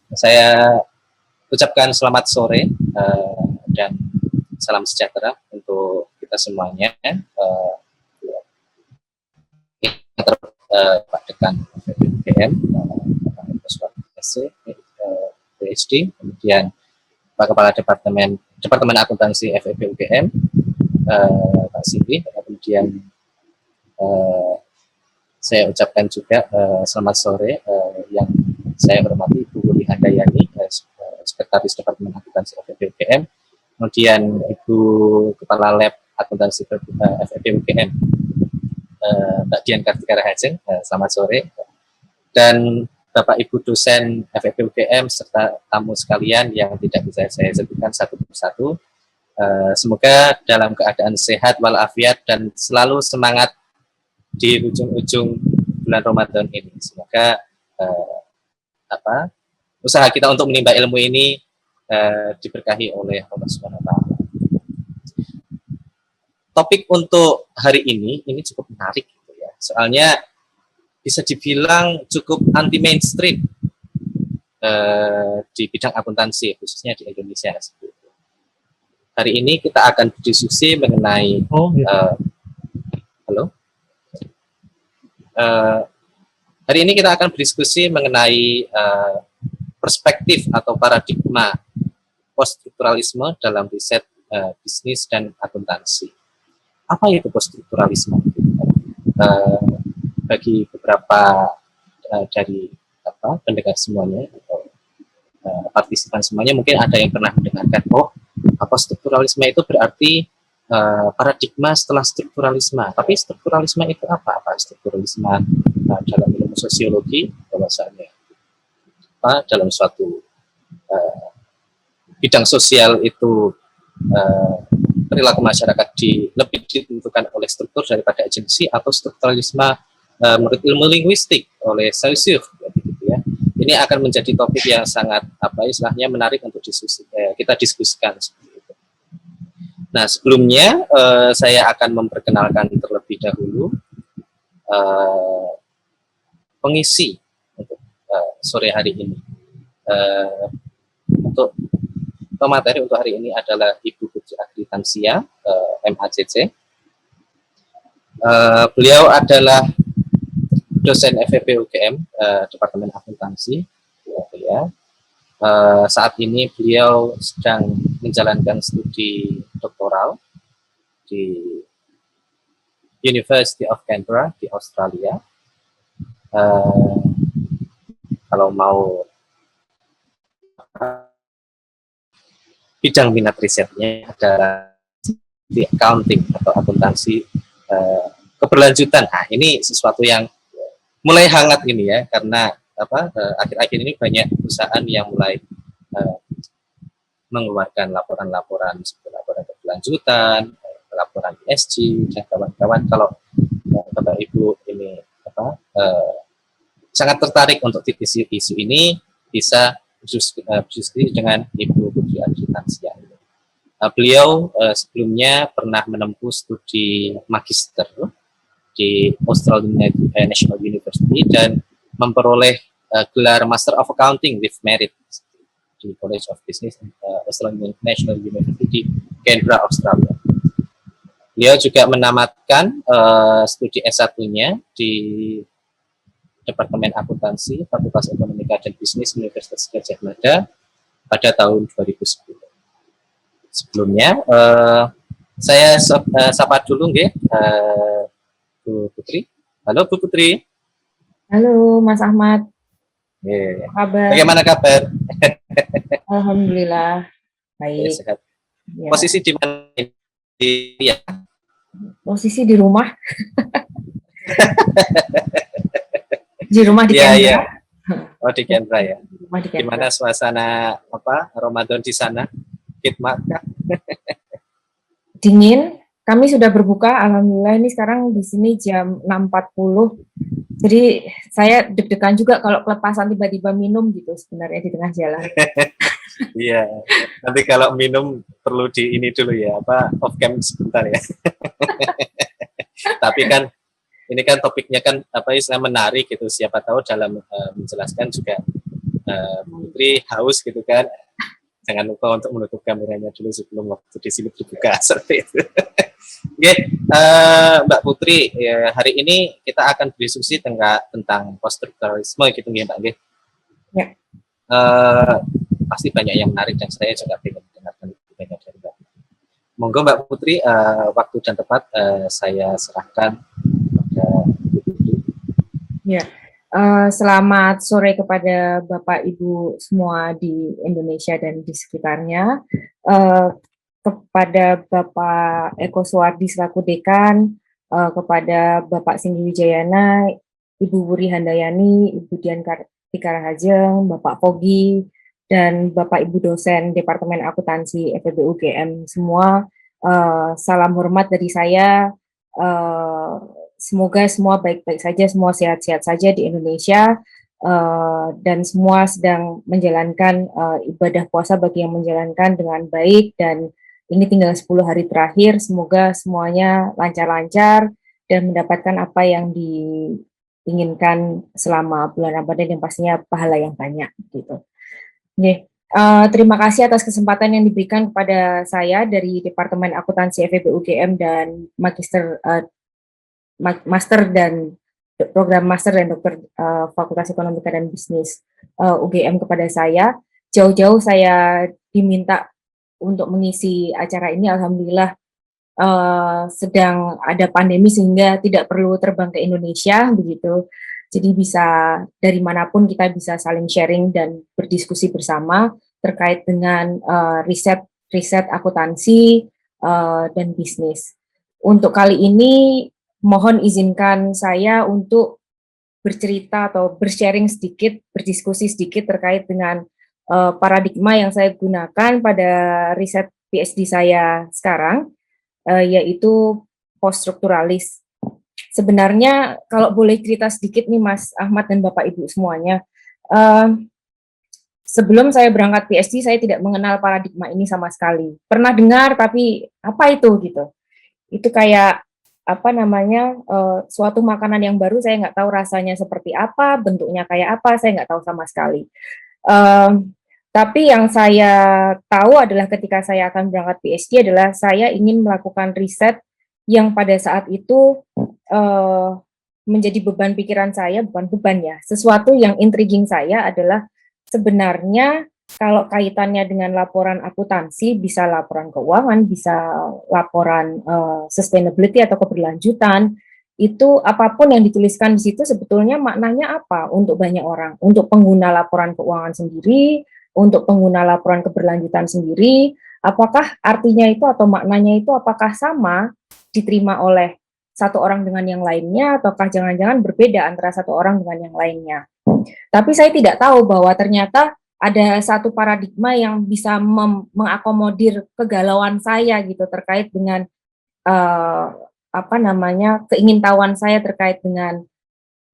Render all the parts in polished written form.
Saya ucapkan selamat sore dan salam sejahtera untuk kita semuanya. Pak Dekan FEB-UGM, Pak PhD, kemudian Pak Kepala Departemen Akuntansi FEB-UGM, Pak Siti, kemudian saya ucapkan juga selamat sore yang saya hormati Ibu Wuri Handayani, Sekretaris Departemen Akuntansi FEB-UGM, kemudian Ibu Kepala Lab Akuntansi FEB-UGM, Mbak Dian Kartika Rahajeng, selamat sore, dan Bapak Ibu dosen FEB-UGM serta tamu sekalian yang tidak bisa saya sebutkan satu persatu. Semoga dalam keadaan sehat walafiat dan selalu semangat di ujung-ujung bulan Ramadan ini. Semoga usaha kita untuk menimba ilmu ini diberkahi oleh Allah Subhanahu wa Ta'ala. Topik untuk hari ini cukup menarik gitu ya. Soalnya bisa dibilang cukup anti mainstream di bidang akuntansi, khususnya di Indonesia. Hari ini kita akan berdiskusi mengenai hari ini kita akan berdiskusi mengenai perspektif atau paradigma poststrukturalisme dalam riset bisnis dan akuntansi. Apa itu poststrukturalisme? Bagi beberapa dari pendengar semuanya atau partisipan semuanya mungkin ada yang pernah mendengarkan, poststrukturalisme itu berarti paradigma setelah strukturalisme. Tapi strukturalisme itu apa? Strukturalisme dalam ilmu sosiologi bahwasanya dalam suatu bidang sosial itu perilaku masyarakat lebih ditentukan oleh struktur daripada agensi, atau strukturalisme menurut ilmu linguistik oleh Saussure, gitu ya. Ini akan menjadi topik yang sangat istilahnya menarik untuk kita diskusikan seperti itu. Nah, sebelumnya saya akan memperkenalkan terlebih dahulu pengisi untuk sore hari ini. Untuk pemateri untuk hari ini adalah Ibu Putri Agritansia, MACC. Beliau adalah dosen FEB-UGM, Departemen Akuntansi. Saat ini beliau sedang menjalankan studi doktoral di University of Canberra di Australia. Kalau mau bidang minat risetnya adalah di accounting atau akuntansi keberlanjutan. Nah, ini sesuatu yang mulai hangat ini ya, karena akhir-akhir ini banyak perusahaan yang mulai mengeluarkan laporan-laporan seperti laporan keberlanjutan, laporan ESG dan kawan-kawan. Kalau Bapak Ibu ini sangat tertarik untuk isu ini, bisa berdiskusi dengan Ibu Putri Agritansia. Beliau sebelumnya pernah menempuh studi magister di Australian National University dan memperoleh gelar Master of Accounting with Merit di College of Business Australian National University di Canberra, Australia. Beliau juga menamatkan studi S1-nya di Departemen Akuntansi Fakultas Ekonomika dan Bisnis Universitas Gadjah Mada pada tahun 2010. Sebelumnya saya sapa dulu nggih, Bu Putri. Halo Bu Putri. Halo Mas Ahmad. Apa kabar? Bagaimana kabar? Alhamdulillah baik. Sehat. Ya. Posisi di mana? Posisi di rumah. Di rumah di Canberra. Ya. Oh, di Canberra ya. Gimana suasana Ramadan di sana? Khidmat kah? Dingin. Kami sudah berbuka, alhamdulillah. Ini sekarang di sini jam 6.40. Jadi saya deg-degan juga kalau kelepasan tiba-tiba minum gitu sebenarnya di tengah jalan. Iya. Nanti kalau minum perlu di ini dulu ya, off cam sebentar ya. Tapi kan ini kan topiknya kan istilah menarik gitu. Siapa tahu dalam menjelaskan juga Putri haus gitu kan. Jangan lupa untuk menutup kameranya dulu sebelum waktu di sini dibuka seperti itu. Oke, Mbak Putri, ya, hari ini kita akan berdiskusi tentang poststrukturalisme gitu ya Mbak. Ya. Pasti banyak yang menarik dan saya juga ingin mendengarkan lebih banyak dari Mbak. Monggo Mbak Putri, waktu dan tempat saya serahkan kepada Mbak Putri. Ya. Selamat sore kepada Bapak Ibu semua di Indonesia dan di sekitarnya. Kepada Bapak Eko Suwardi selaku Dekan, kepada Bapak Singgi Wijayana, Ibu Wuri Handayani, Ibu Dian Kartika Rahajeng, Bapak Pogi, dan Bapak Ibu dosen Departemen Akuntansi FEB UGM semua, salam hormat dari saya. Semoga semua baik-baik saja, semua sehat-sehat saja di Indonesia, dan semua sedang menjalankan ibadah puasa bagi yang menjalankan dengan baik, dan ini tinggal 10 hari terakhir, semoga semuanya lancar-lancar dan mendapatkan apa yang diinginkan selama bulan Ramadan dan pastinya pahala yang banyak gitu. Oke. Terima kasih atas kesempatan yang diberikan kepada saya dari Departemen Akuntansi FEB UGM dan Master dan Program Master dan Dokter Fakultas Ekonomika dan Bisnis UGM kepada saya. Jauh-jauh saya diminta untuk mengisi acara ini, alhamdulillah sedang ada pandemi sehingga tidak perlu terbang ke Indonesia begitu. Jadi bisa dari manapun kita bisa saling sharing dan berdiskusi bersama terkait dengan riset akuntansi dan bisnis. Untuk kali ini mohon izinkan saya untuk bercerita atau bersharing sedikit, berdiskusi sedikit terkait dengan paradigma yang saya gunakan pada riset PhD saya sekarang, yaitu poststrukturalis. Sebenarnya kalau boleh cerita sedikit nih Mas Ahmad dan Bapak Ibu semuanya, sebelum saya berangkat PhD saya tidak mengenal paradigma ini sama sekali. Pernah dengar tapi apa itu gitu? Itu kayak apa namanya, suatu makanan yang baru, saya nggak tahu rasanya seperti apa, bentuknya kayak apa, saya nggak tahu sama sekali. Tapi yang saya tahu adalah ketika saya akan berangkat PhD adalah saya ingin melakukan riset yang pada saat itu menjadi beban pikiran saya, bukan beban ya, sesuatu yang intriguing saya adalah sebenarnya kalau kaitannya dengan laporan akuntansi, bisa laporan keuangan, bisa laporan sustainability atau keberlanjutan, itu apapun yang dituliskan di situ sebetulnya maknanya apa untuk banyak orang, untuk pengguna laporan keuangan sendiri, untuk pengguna laporan keberlanjutan sendiri, apakah artinya itu atau maknanya itu apakah sama diterima oleh satu orang dengan yang lainnya, ataukah jangan-jangan berbeda antara satu orang dengan yang lainnya. Tapi saya tidak tahu bahwa ternyata ada satu paradigma yang bisa mengakomodir kegalauan saya gitu terkait dengan apa namanya, keingintahuan saya terkait dengan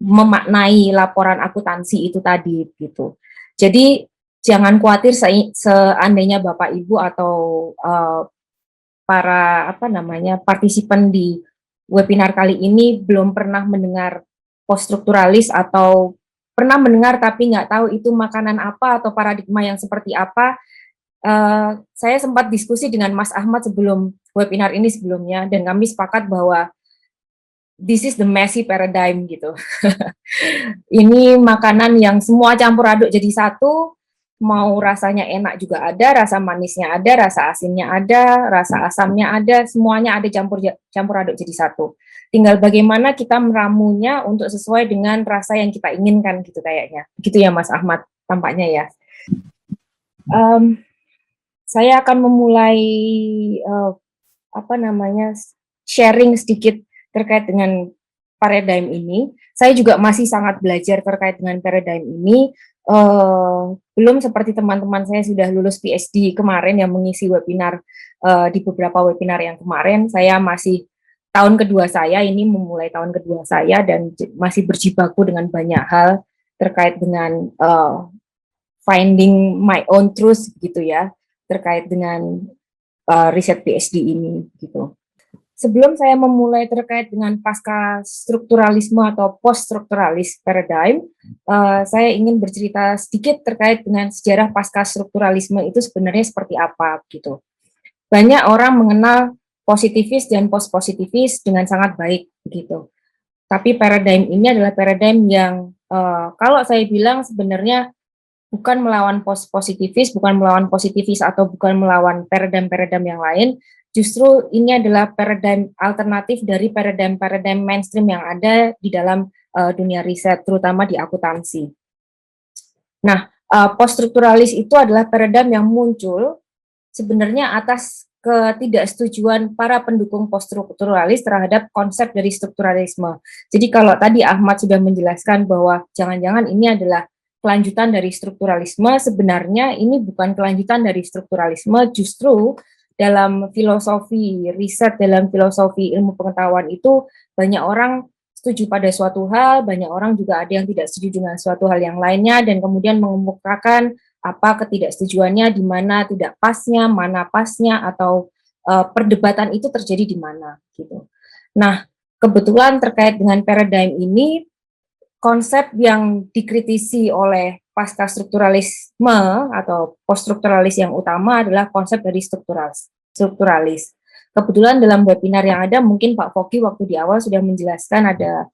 memaknai laporan akuntansi itu tadi gitu. Jadi jangan khawatir seandainya Bapak Ibu atau para apa namanya partisipan di webinar kali ini belum pernah mendengar poststrukturalis atau pernah mendengar tapi nggak tahu itu makanan apa atau paradigma yang seperti apa. Saya sempat diskusi dengan Mas Ahmad sebelum webinar ini sebelumnya, dan kami sepakat bahwa this is the messy paradigm gitu. Ini makanan yang semua campur aduk jadi satu, mau rasanya enak juga ada, rasa manisnya ada, rasa asinnya ada, rasa asamnya ada, semuanya ada campur aduk jadi satu. Tinggal bagaimana kita meramunya untuk sesuai dengan rasa yang kita inginkan gitu kayaknya. Gitu ya Mas Ahmad, tampaknya ya. Saya akan memulai apa namanya sharing sedikit terkait dengan paradigm ini. Saya juga masih sangat belajar terkait dengan paradigm ini. Belum seperti teman-teman saya sudah lulus PhD kemarin yang mengisi webinar di beberapa webinar yang kemarin. Saya masih tahun kedua saya, ini memulai tahun kedua saya dan masih berjibaku dengan banyak hal terkait dengan finding my own truth gitu ya, terkait dengan riset PhD ini gitu. sebelum saya memulai terkait dengan pasca strukturalisme atau post strukturalis paradigm, saya ingin bercerita sedikit terkait dengan sejarah pasca strukturalisme itu sebenarnya seperti apa gitu. Banyak orang mengenal positivis dan post positivis dengan sangat baik begitu. Tapi paradigm ini adalah paradigm yang kalau saya bilang sebenarnya bukan melawan post positivis, bukan melawan positivis atau bukan melawan paradigm-paradigm yang lain, justru ini adalah paradigm alternatif dari paradigm-paradigm mainstream yang ada di dalam dunia riset, terutama di akuntansi. Nah, post strukturalis itu adalah paradigm yang muncul sebenarnya atas ketidaksetujuan para pendukung post-strukturalis terhadap konsep dari strukturalisme. Jadi kalau tadi Ahmad sudah menjelaskan bahwa jangan-jangan ini adalah kelanjutan dari strukturalisme, sebenarnya ini bukan kelanjutan dari strukturalisme, justru dalam filosofi riset, dalam filosofi ilmu pengetahuan itu banyak orang setuju pada suatu hal, banyak orang juga ada yang tidak setuju dengan suatu hal yang lainnya, dan kemudian mengemukakan apa ketidaksetujuannya, di mana tidak pasnya, mana pasnya, atau perdebatan itu terjadi di mana gitu. Nah, kebetulan terkait dengan paradigm ini, konsep yang dikritisi oleh pasca strukturalisme atau post strukturalis yang utama adalah konsep dari strukturalis. Kebetulan dalam webinar yang ada, mungkin Pak Foki waktu di awal sudah menjelaskan ada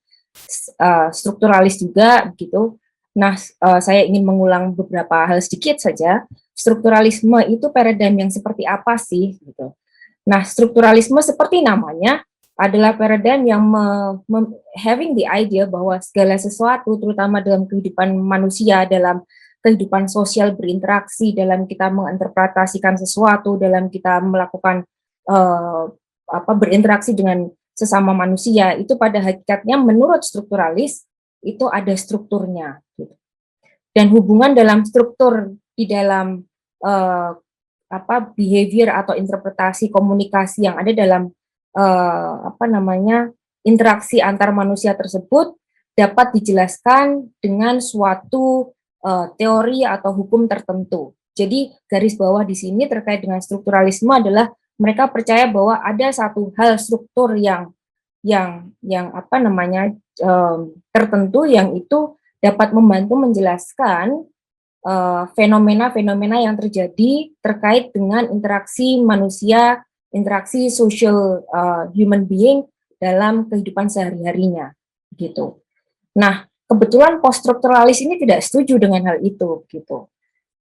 strukturalis juga gitu. Nah, saya ingin mengulang beberapa hal sedikit saja. Strukturalisme itu paradigm yang seperti apa sih? Gitu. Nah, strukturalisme seperti namanya adalah paradigm yang having the idea bahwa segala sesuatu, terutama dalam kehidupan manusia, dalam kehidupan sosial berinteraksi, dalam kita menginterpretasikan sesuatu, dalam kita melakukan berinteraksi dengan sesama manusia, itu pada hakikatnya menurut strukturalis itu ada strukturnya. Gitu. Dan hubungan dalam struktur di dalam behavior atau interpretasi komunikasi yang ada dalam interaksi antar manusia tersebut dapat dijelaskan dengan suatu teori atau hukum tertentu. Jadi garis bawah di sini terkait dengan strukturalisme adalah mereka percaya bahwa ada satu hal struktur yang tertentu yang itu dapat membantu menjelaskan fenomena-fenomena yang terjadi terkait dengan interaksi manusia, interaksi social human being dalam kehidupan sehari-harinya, gitu. Nah, kebetulan post-strukturalis ini tidak setuju dengan hal itu, gitu.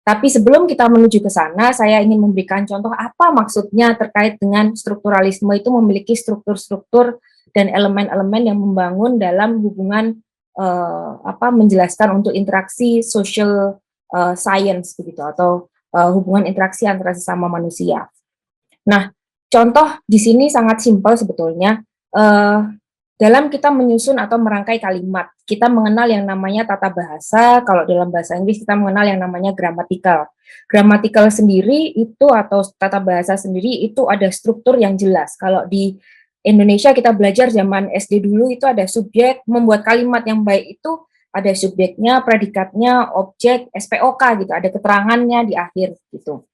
Tapi sebelum kita menuju ke sana, saya ingin memberikan contoh apa maksudnya terkait dengan strukturalisme itu memiliki struktur-struktur dan elemen-elemen yang membangun dalam hubungan menjelaskan untuk interaksi social science begitu atau hubungan interaksi antara sesama manusia. Nah, contoh di sini sangat simpel sebetulnya. Dalam kita menyusun atau merangkai kalimat, kita mengenal yang namanya tata bahasa. Kalau dalam bahasa Inggris kita mengenal yang namanya gramatikal. Gramatikal sendiri itu atau tata bahasa sendiri itu ada struktur yang jelas. Kalau di Indonesia kita belajar zaman SD dulu itu ada subjek, membuat kalimat yang baik itu ada subjeknya, predikatnya, objek, SPOK gitu, ada keterangannya di akhir gitu.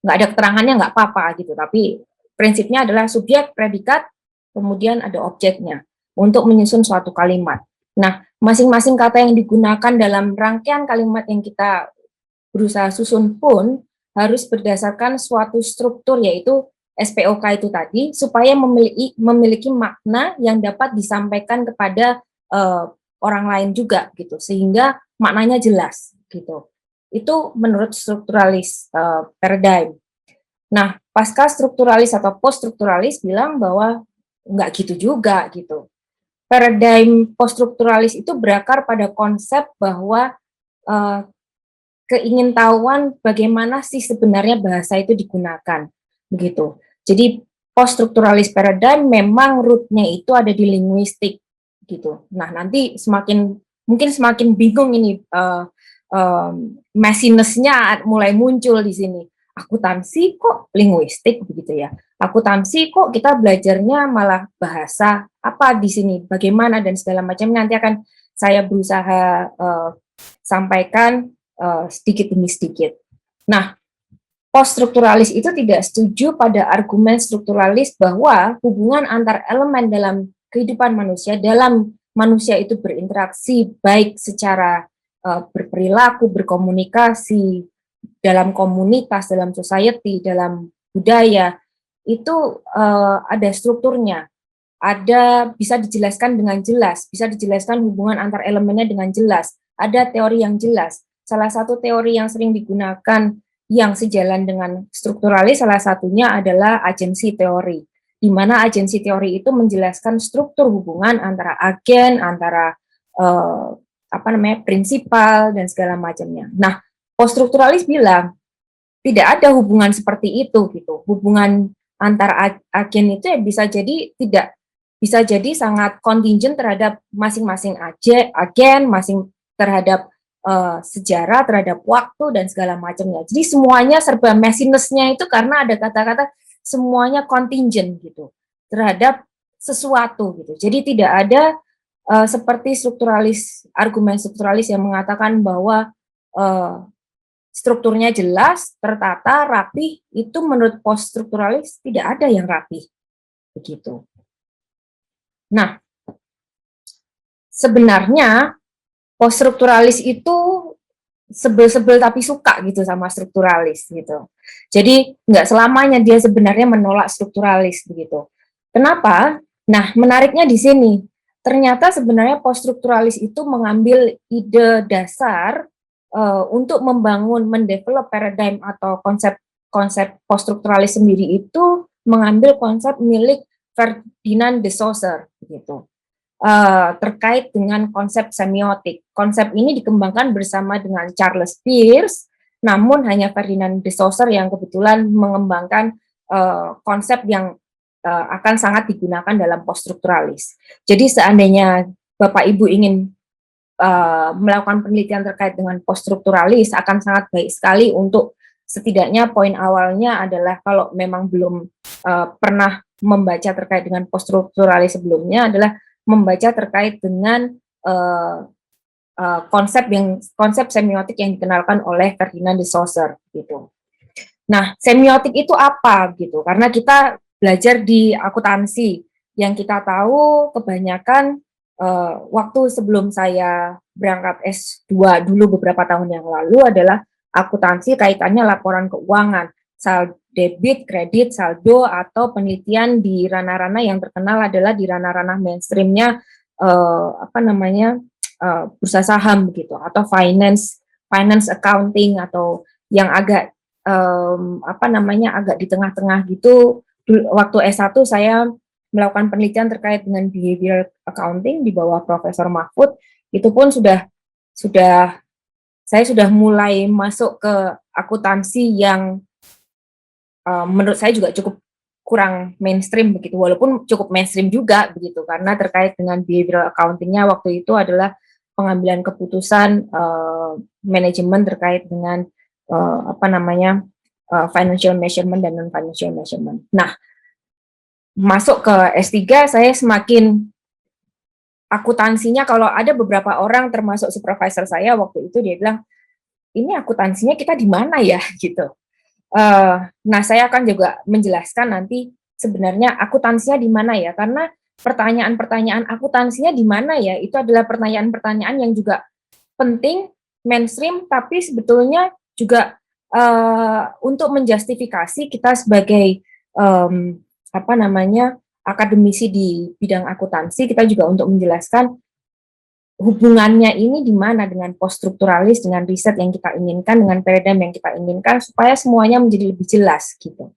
Nggak ada keterangannya nggak apa-apa gitu, tapi prinsipnya adalah subjek, predikat, kemudian ada objeknya untuk menyusun suatu kalimat. Nah, masing-masing kata yang digunakan dalam rangkaian kalimat yang kita berusaha susun pun harus berdasarkan suatu struktur, yaitu SPOK itu tadi, supaya memiliki makna yang dapat disampaikan kepada orang lain juga, gitu, sehingga maknanya jelas, gitu. Itu menurut strukturalis paradigm. Nah, pasca strukturalis atau post strukturalis bilang bahwa nggak gitu juga, gitu. Paradigm post-strukturalis itu berakar pada konsep bahwa keingintahuan bagaimana sih sebenarnya bahasa itu digunakan, begitu. Jadi post-strukturalis paradigm memang rootnya itu ada di linguistik, gitu. Nah, nanti mungkin semakin bingung ini messiness-nya mulai muncul di sini. Akuntansi kok linguistik begitu ya? Akuntansi kok kita belajarnya malah bahasa apa di sini? Bagaimana dan segala macam nanti akan saya berusaha sampaikan sedikit demi sedikit. Nah, Poststrukturalis itu tidak setuju pada argumen strukturalis bahwa hubungan antar elemen dalam kehidupan manusia, dalam manusia itu berinteraksi baik secara berperilaku, berkomunikasi, dalam komunitas, dalam society, dalam budaya, itu ada strukturnya, ada bisa dijelaskan dengan jelas, bisa dijelaskan hubungan antar elemennya dengan jelas, ada teori yang jelas. Salah satu teori yang sering digunakan yang sejalan dengan strukturalis salah satunya adalah agensi teori, di mana agensi teori itu menjelaskan struktur hubungan antara agen, antara prinsipal dan segala macamnya. Nah, poststrukturalis bilang tidak ada hubungan seperti itu gitu. Hubungan antara agen itu ya bisa jadi tidak, bisa jadi sangat kontingent terhadap masing-masing agen, terhadap sejarah, terhadap waktu dan segala macamnya. Jadi semuanya serba messiness-nya itu karena ada kata-kata semuanya contingent gitu terhadap sesuatu gitu. Jadi tidak ada seperti argumen strukturalis yang mengatakan bahwa strukturnya jelas, tertata, rapih. Itu menurut poststrukturalis tidak ada yang rapih begitu. Nah, sebenarnya poststrukturalis itu sebel-sebel tapi suka gitu sama strukturalis gitu. Jadi nggak selamanya dia sebenarnya menolak strukturalis begitu. Kenapa? Nah, menariknya di sini. Ternyata sebenarnya poststrukturalis itu mengambil ide dasar untuk mendevelop paradigm atau konsep poststrukturalis sendiri itu mengambil konsep milik Ferdinand de Saussure gitu. Terkait dengan konsep semiotik. Konsep ini dikembangkan bersama dengan Charles Peirce, namun hanya Ferdinand de Saussure yang kebetulan mengembangkan konsep yang akan sangat digunakan dalam poststrukturalis. Jadi seandainya Bapak Ibu ingin melakukan penelitian terkait dengan poststrukturalis, akan sangat baik sekali untuk setidaknya poin awalnya adalah kalau memang belum pernah membaca terkait dengan poststrukturalis sebelumnya adalah membaca terkait dengan konsep semiotik yang dikenalkan oleh Ferdinand de Saussure gitu. Nah, semiotik itu apa gitu? Karena kita belajar di akuntansi, yang kita tahu kebanyakan waktu sebelum saya berangkat S2 dulu beberapa tahun yang lalu adalah akuntansi kaitannya laporan keuangan, debit, kredit, saldo, atau penelitian di ranah-ranah yang terkenal adalah di ranah-ranah mainstreamnya bursa saham gitu, atau finance accounting, atau yang agak agak di tengah-tengah gitu. Waktu S1 saya melakukan penelitian terkait dengan behavioral accounting di bawah Profesor Mahfud, itu pun saya sudah mulai masuk ke akuntansi yang menurut saya juga cukup kurang mainstream begitu, walaupun cukup mainstream juga begitu, karena terkait dengan behavioral accounting-nya waktu itu adalah pengambilan keputusan manajemen terkait dengan financial measurement dan non-financial measurement. Nah, masuk ke S3 saya semakin akuntansinya, kalau ada beberapa orang termasuk supervisor saya waktu itu dia bilang, ini akuntansinya kita di mana ya gitu. Nah, saya akan juga menjelaskan nanti sebenarnya akuntansinya di mana ya, karena pertanyaan-pertanyaan akuntansinya di mana ya, itu adalah pertanyaan-pertanyaan yang juga penting, mainstream, tapi sebetulnya juga untuk menjustifikasi kita sebagai akademisi di bidang akuntansi, kita juga untuk menjelaskan hubungannya ini di mana dengan poststrukturalis, dengan riset yang kita inginkan, dengan paradigm yang kita inginkan, supaya semuanya menjadi lebih jelas gitu.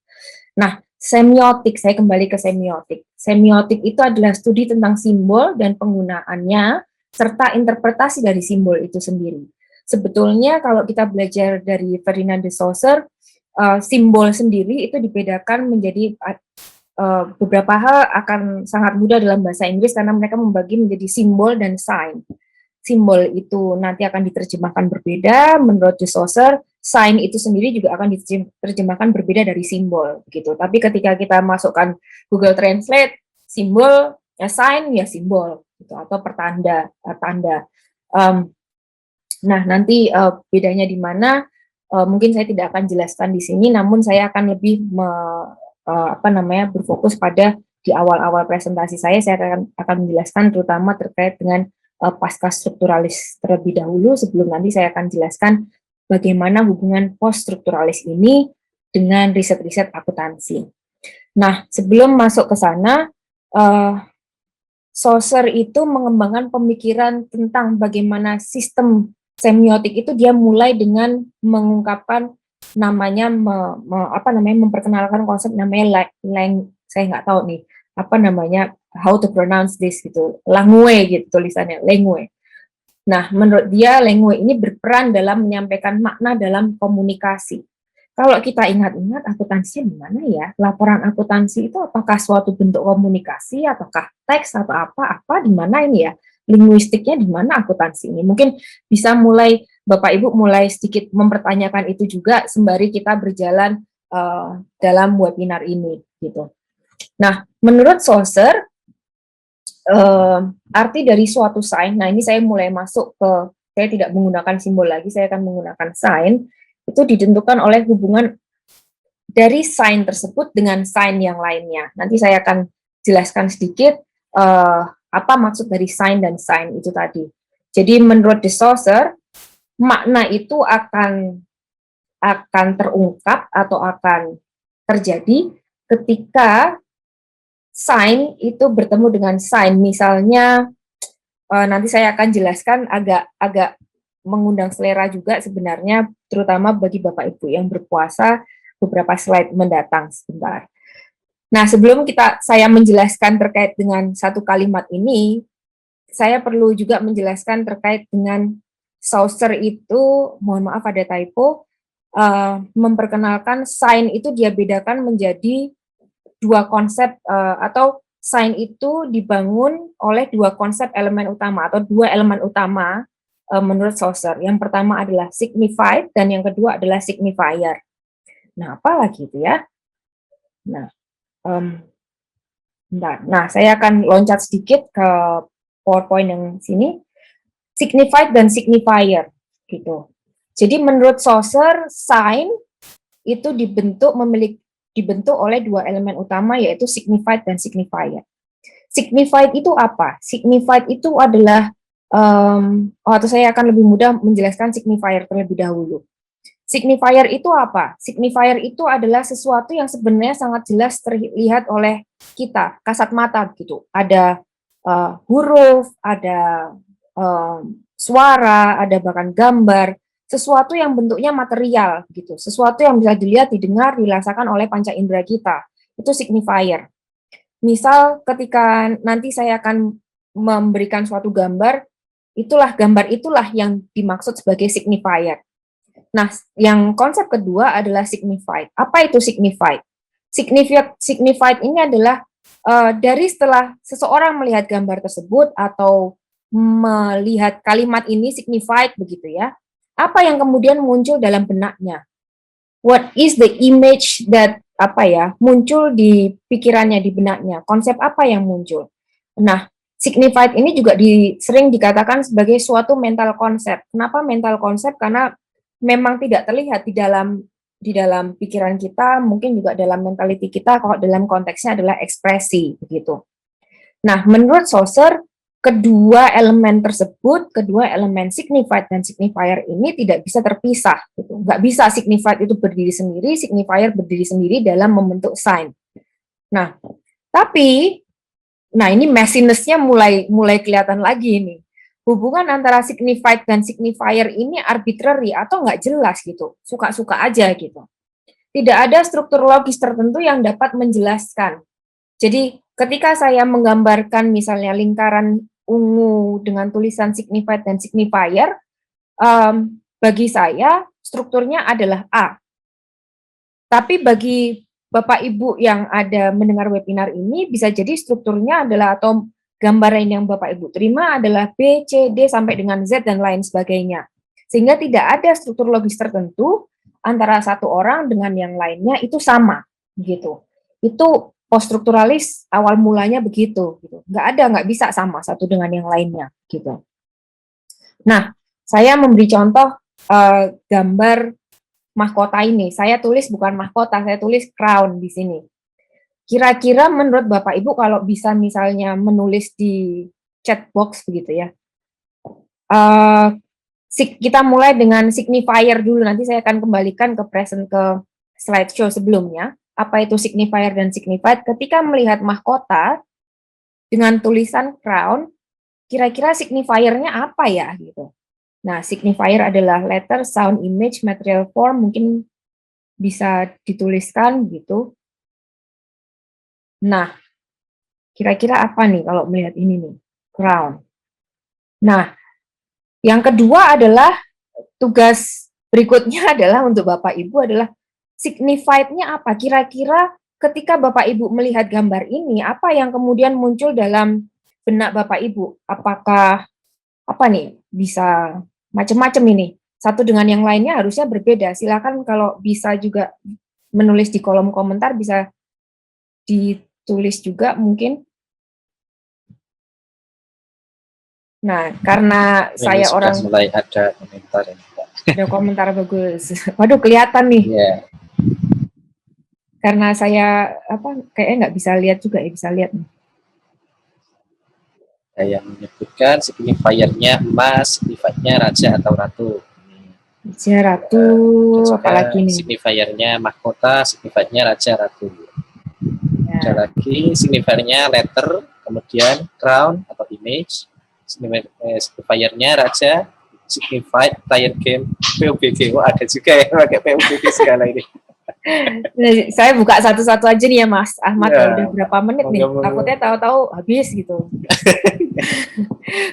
Nah, semiotik, saya kembali ke semiotik. Semiotik itu adalah studi tentang simbol dan penggunaannya, serta interpretasi dari simbol itu sendiri. Sebetulnya kalau kita belajar dari Ferdinand de Saussure, simbol sendiri itu dibedakan menjadi beberapa hal akan sangat mudah dalam bahasa Inggris karena mereka membagi menjadi simbol dan sign. Simbol itu nanti akan diterjemahkan berbeda menurut de Saussure, sign itu sendiri juga akan diterjemahkan berbeda dari simbol gitu. Tapi ketika kita masukkan Google Translate, simbol ya sign ya simbol gitu, atau pertanda tanda. Nah, nanti bedanya di mana? mungkin saya tidak akan jelaskan di sini, namun saya akan lebih berfokus pada di awal-awal presentasi saya akan menjelaskan terutama terkait dengan pasca strukturalis terlebih dahulu, sebelum nanti saya akan jelaskan bagaimana hubungan post strukturalis ini dengan riset-riset akuntansi. Nah, sebelum masuk ke sana, Saussure itu mengembangkan pemikiran tentang bagaimana sistem semiotik itu dia mulai dengan mengungkapkan namanya memperkenalkan konsep namanya saya nggak tahu nih apa namanya how to pronounce this gitu, langue gitu tulisannya, langue. Nah, menurut dia langue ini berperan dalam menyampaikan makna dalam komunikasi. Kalau kita ingat-ingat akuntansi di mana ya? Laporan akuntansi itu apakah suatu bentuk komunikasi ataukah teks atau apa di mana ini ya? Linguistiknya di mana akuntansi ini? Mungkin bisa mulai Bapak Ibu mulai sedikit mempertanyakan itu juga sembari kita berjalan dalam webinar ini gitu. Nah, menurut Saussure arti dari suatu sign, nah ini saya mulai masuk ke, saya tidak menggunakan simbol lagi, saya akan menggunakan sign, itu ditentukan oleh hubungan dari sign tersebut dengan sign yang lainnya. Nanti saya akan jelaskan sedikit apa maksud dari sign dan sign itu tadi. Jadi menurut de Saussure, makna itu akan terungkap atau akan terjadi ketika sign itu bertemu dengan sign. Misalnya nanti saya akan jelaskan agak mengundang selera juga sebenarnya, terutama bagi Bapak Ibu yang berpuasa, beberapa slide mendatang sebentar. Nah, sebelum saya menjelaskan terkait dengan satu kalimat ini, saya perlu juga menjelaskan terkait dengan Saussure itu, mohon maaf ada typo, memperkenalkan sign itu dia bedakan menjadi dua konsep atau sign itu dibangun oleh dua konsep elemen utama atau dua elemen utama menurut Saussure. Yang pertama adalah signified dan yang kedua adalah signifier. Nah, apa lagi itu ya? Nah, nah saya akan loncat sedikit ke PowerPoint yang sini. Signified dan signifier gitu. Jadi menurut Saussure, sign itu dibentuk oleh dua elemen utama yaitu signified dan signifier. Signified itu apa? Signified itu adalah atau saya akan lebih mudah menjelaskan signifier terlebih dahulu. Signifier itu apa? Signifier itu adalah sesuatu yang sebenarnya sangat jelas terlihat oleh kita, kasat mata gitu. Ada huruf, ada suara, ada bahkan gambar, sesuatu yang bentuknya material gitu, sesuatu yang bisa dilihat, didengar, dirasakan oleh panca indera kita. Itu signifier. Misal ketika nanti saya akan memberikan suatu gambar itulah yang dimaksud sebagai signifier. Nah, yang konsep kedua adalah signified. Apa itu signified? Signified ini adalah dari setelah seseorang melihat gambar tersebut atau melihat kalimat ini signified begitu ya, apa yang kemudian muncul dalam benaknya? What is the image that muncul di pikirannya, di benaknya? Konsep apa yang muncul? Nah, signified ini juga sering dikatakan sebagai suatu mental konsep. Kenapa mental konsep? Karena memang tidak terlihat di dalam pikiran kita, mungkin juga dalam mentality kita, kalau dalam konteksnya adalah ekspresi begitu. Nah, menurut Saussure, kedua elemen signified dan signifier ini tidak bisa terpisah. Gitu. Nggak bisa signified itu berdiri sendiri, signifier berdiri sendiri dalam membentuk sign. Nah, ini messiness-nya mulai kelihatan lagi nih. Hubungan antara signified dan signifier ini arbitrary atau nggak jelas gitu, suka-suka aja gitu. Tidak ada struktur logis tertentu yang dapat menjelaskan. Jadi ketika saya menggambarkan misalnya lingkaran ungu dengan tulisan signified dan signifier, bagi saya strukturnya adalah A. Tapi bagi Bapak Ibu yang ada mendengar webinar ini, bisa jadi strukturnya adalah atau gambaran yang Bapak Ibu terima adalah B, C, D, sampai dengan Z, dan lain sebagainya. Sehingga tidak ada struktur logis tertentu antara satu orang dengan yang lainnya itu sama. Gitu. Itu poststrukturalis awal mulanya begitu. Gitu. Nggak bisa sama satu dengan yang lainnya. Gitu. Nah, saya memberi contoh gambar mahkota ini. Saya tulis bukan mahkota, saya tulis crown di sini. Kira-kira menurut Bapak Ibu kalau bisa misalnya menulis di chat box begitu ya. Kita mulai dengan signifier dulu, nanti saya akan kembalikan ke slideshow sebelumnya. Apa itu signifier dan signified? Ketika melihat mahkota dengan tulisan crown, kira-kira signifiernya apa ya gitu. Nah, signifier adalah letter, sound, image, material form, mungkin bisa dituliskan gitu. Nah, kira-kira apa nih kalau melihat ini nih, crown. Nah, yang kedua adalah tugas berikutnya adalah untuk Bapak Ibu adalah signified-nya apa? Kira-kira ketika Bapak Ibu melihat gambar ini, apa yang kemudian muncul dalam benak Bapak Ibu? Apakah apa nih? Bisa macam-macam ini. Satu dengan yang lainnya harusnya berbeda. Silakan kalau bisa juga menulis di kolom komentar, bisa ditulis juga mungkin. Nah, karena Ini saya sudah orang mulai ada komentar ini, Pak. ada komentar bagus. Waduh, kelihatan nih. Iya. Karena saya kayaknya nggak bisa lihat juga ya, bisa lihat nih. Ada yang menyebutkan signifiernya emas, signifiednya raja atau ratu. Raja, ratu, apalagi nih. Signifiernya mahkota, signifiednya raja, ratu. Ya. Ada lagi signifiernya letter, kemudian crown atau image, signifiernya raja, signified, player game, PUBG. Oh, ada juga yang pakai PUBG segala ini. Saya buka satu-satu aja nih ya Mas Ahmad, ya udah berapa menit nih, takutnya tahu-tahu habis gitu.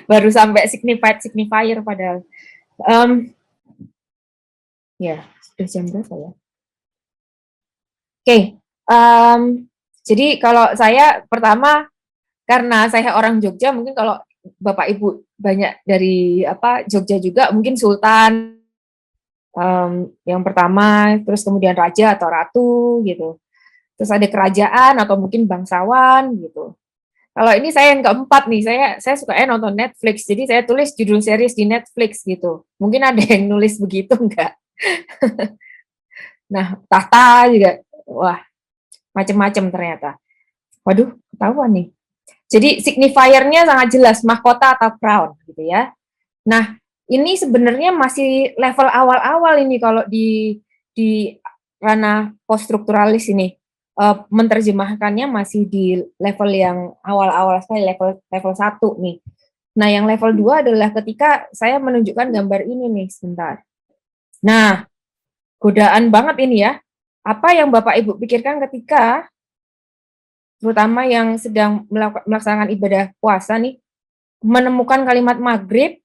Baru sampai signifier padahal. Ya, sudah jam berapa ya? Oke, jadi kalau saya pertama, karena saya orang Jogja, mungkin kalau Bapak Ibu banyak dari Jogja juga, mungkin Sultan yang pertama, terus kemudian raja atau ratu gitu. Terus ada kerajaan atau mungkin bangsawan gitu. Kalau ini saya yang keempat nih, saya sukanya nonton Netflix, jadi saya tulis judul series di Netflix gitu. Mungkin ada yang nulis begitu enggak? Nah, tahta juga, wah macam-macam ternyata. Waduh, ketahuan nih. Jadi signifiernya sangat jelas, mahkota atau crown gitu ya. Nah, ini sebenarnya masih level awal-awal ini kalau di ranah poststrukturalis ini. Menerjemahkannya masih di level yang awal-awal sekali, level 1 nih. Nah, yang level 2 adalah ketika saya menunjukkan gambar ini nih, sebentar. Nah, godaan banget ini ya. Apa yang Bapak Ibu pikirkan ketika terutama yang sedang melaksanakan ibadah puasa nih, menemukan kalimat maghrib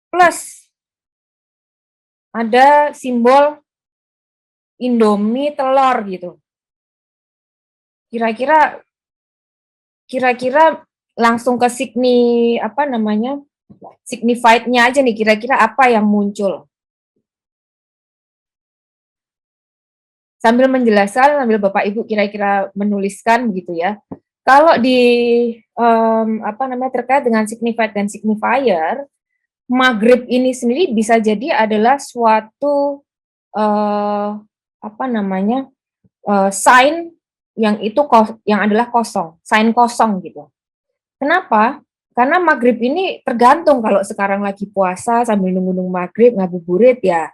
plus ada simbol Indomie telur gitu. Kira-kira langsung ke signified-nya aja nih, kira-kira apa yang muncul. Sambil menjelaskan, sambil Bapak Ibu kira-kira menuliskan begitu ya. Kalau di terkait dengan signified dan signifier, maghrib ini sendiri bisa jadi adalah suatu sign yang adalah kosong, sign kosong gitu. Kenapa? Karena maghrib ini tergantung, kalau sekarang lagi puasa sambil nunggu maghrib ngabuburit ya,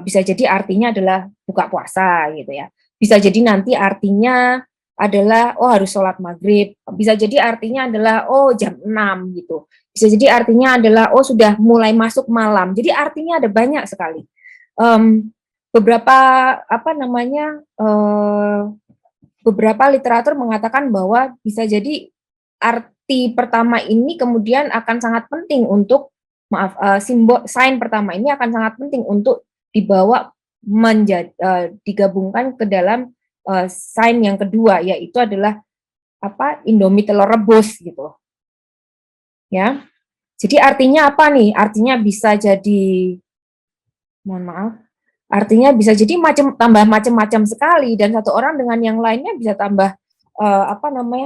bisa jadi artinya adalah buka puasa gitu ya. Bisa jadi nanti artinya adalah harus sholat maghrib. Bisa jadi artinya adalah jam 6 gitu. Bisa jadi artinya adalah sudah mulai masuk malam. Jadi artinya ada banyak sekali. Beberapa beberapa literatur mengatakan bahwa bisa jadi arti pertama ini kemudian akan sangat penting untuk simbol sign pertama ini akan sangat penting untuk dibawa digabungkan ke dalam sign yang kedua, yaitu adalah Indomie telur rebus gitu. Ya. Jadi artinya apa nih? Artinya bisa jadi artinya bisa jadi tambah macam-macam sekali, dan satu orang dengan yang lainnya bisa tambah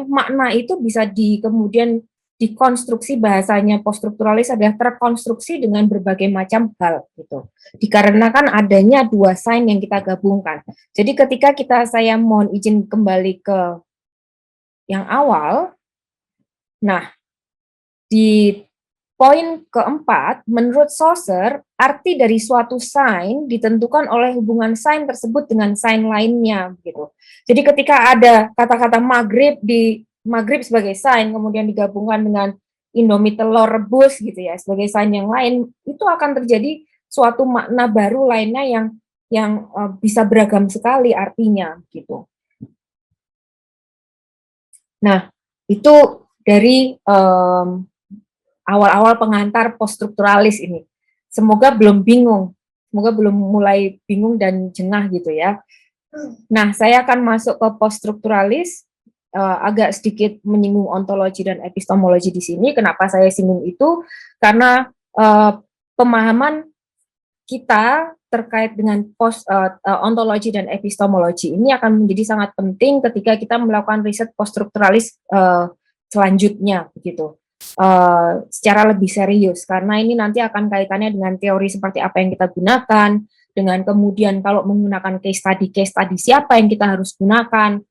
makna itu bisa kemudian dikonstruksi bahasanya poststrukturalis adalah terkonstruksi dengan berbagai macam hal gitu. Dikarenakan adanya dua sign yang kita gabungkan. Jadi ketika saya mohon izin kembali ke yang awal, nah di poin keempat, menurut Saussure, arti dari suatu sign ditentukan oleh hubungan sign tersebut dengan sign lainnya, gitu. Jadi ketika ada kata-kata maghrib sebagai sign, kemudian digabungkan dengan Indomie telur rebus, gitu ya, sebagai sign yang lain, itu akan terjadi suatu makna baru lainnya yang bisa beragam sekali artinya, gitu. Nah, itu dari awal-awal pengantar poststrukturalis ini. Semoga belum bingung, semoga belum mulai bingung dan jengah gitu ya. Nah, saya akan masuk ke poststrukturalis, agak sedikit menyinggung ontologi dan epistemologi di sini. Kenapa saya singgung itu? Karena pemahaman kita terkait dengan ontologi dan epistemologi ini akan menjadi sangat penting ketika kita melakukan riset poststrukturalis selanjutnya, begitu. Secara lebih serius, karena ini nanti akan kaitannya dengan teori seperti apa yang kita gunakan, dengan kemudian kalau menggunakan case study siapa yang kita harus gunakan,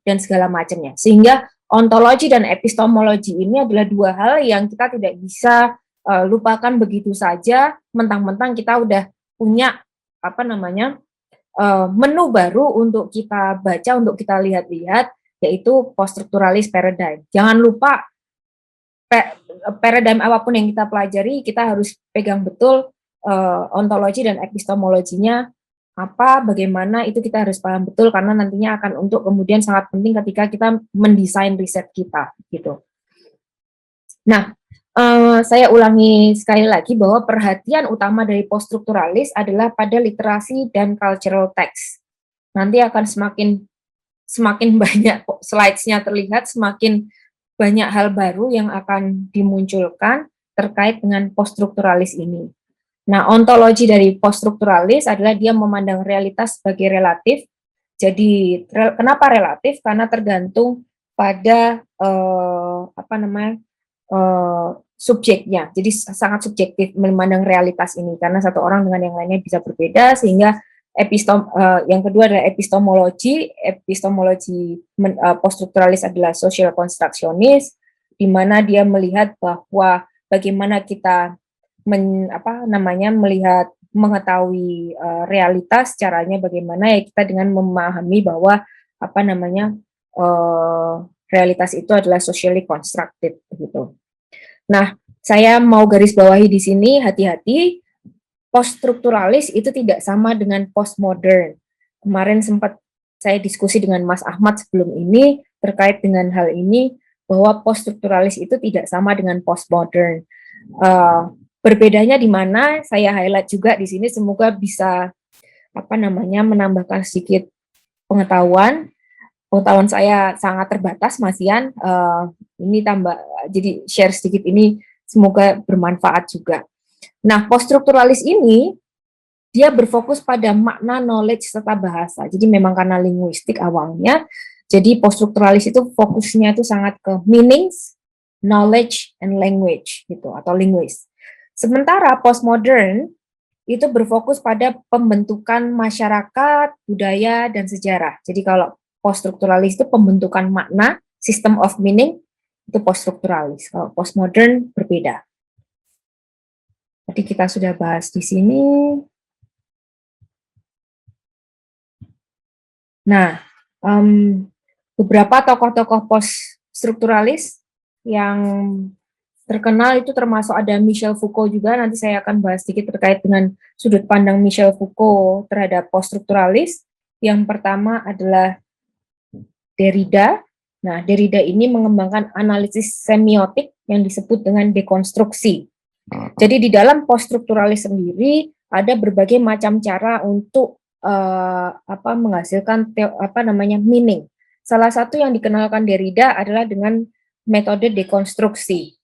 dan segala macamnya. Sehingga ontologi dan epistemologi ini adalah dua hal yang kita tidak bisa lupakan begitu saja, mentang-mentang kita udah punya menu baru untuk kita baca, untuk kita lihat-lihat, yaitu poststrukturalis paradigm. Jangan lupa paradigm apapun yang kita pelajari, kita harus pegang betul ontologi dan epistemologinya apa, bagaimana, itu kita harus paham betul, karena nantinya akan untuk kemudian sangat penting ketika kita mendesain riset kita, gitu. Nah, saya ulangi sekali lagi bahwa perhatian utama dari poststrukturalis adalah pada literasi dan cultural text. Nanti akan semakin banyak slides-nya terlihat, semakin banyak hal baru yang akan dimunculkan terkait dengan poststrukturalis ini. Nah, ontologi dari poststrukturalis adalah dia memandang realitas sebagai relatif. Jadi, kenapa relatif? Karena tergantung pada subjeknya. Jadi sangat subjektif memandang realitas ini, karena satu orang dengan yang lainnya bisa berbeda, sehingga yang kedua adalah epistemologi poststrukturalis adalah social constructionist, di mana dia melihat bahwa bagaimana kita melihat, mengetahui realitas, caranya bagaimana ya kita dengan memahami bahwa realitas itu adalah socially constructed, gitu. Nah, saya mau garis bawahi di sini, hati-hati, poststrukturalis itu tidak sama dengan postmodern. Kemarin sempat saya diskusi dengan Mas Ahmad sebelum ini terkait dengan hal ini, bahwa poststrukturalis itu tidak sama dengan postmodern. Berbedanya di mana, saya highlight juga di sini, semoga bisa menambahkan sedikit pengetahuan. Pengetahuan saya sangat terbatas, Mas Ian. Ini jadi share sedikit ini, semoga bermanfaat juga. Nah, poststrukturalis ini, dia berfokus pada makna, knowledge, serta bahasa. Jadi memang karena linguistik awalnya, jadi poststrukturalis itu fokusnya itu sangat ke meanings, knowledge, and language, gitu, atau linguist. Sementara postmodern itu berfokus pada pembentukan masyarakat, budaya, dan sejarah. Jadi kalau poststrukturalis itu pembentukan makna, system of meaning, itu poststrukturalis. Kalau postmodern berbeda. Tadi kita sudah bahas di sini. Nah, beberapa tokoh-tokoh poststrukturalis yang terkenal itu termasuk ada Michel Foucault juga. Nanti saya akan bahas sedikit terkait dengan sudut pandang Michel Foucault terhadap poststrukturalis. Yang pertama adalah Derrida. Nah, Derrida ini mengembangkan analisis semiotik yang disebut dengan dekonstruksi. Jadi di dalam poststrukturalis sendiri ada berbagai macam cara untuk menghasilkan meaning. Salah satu yang dikenalkan Derrida adalah dengan metode dekonstruksi.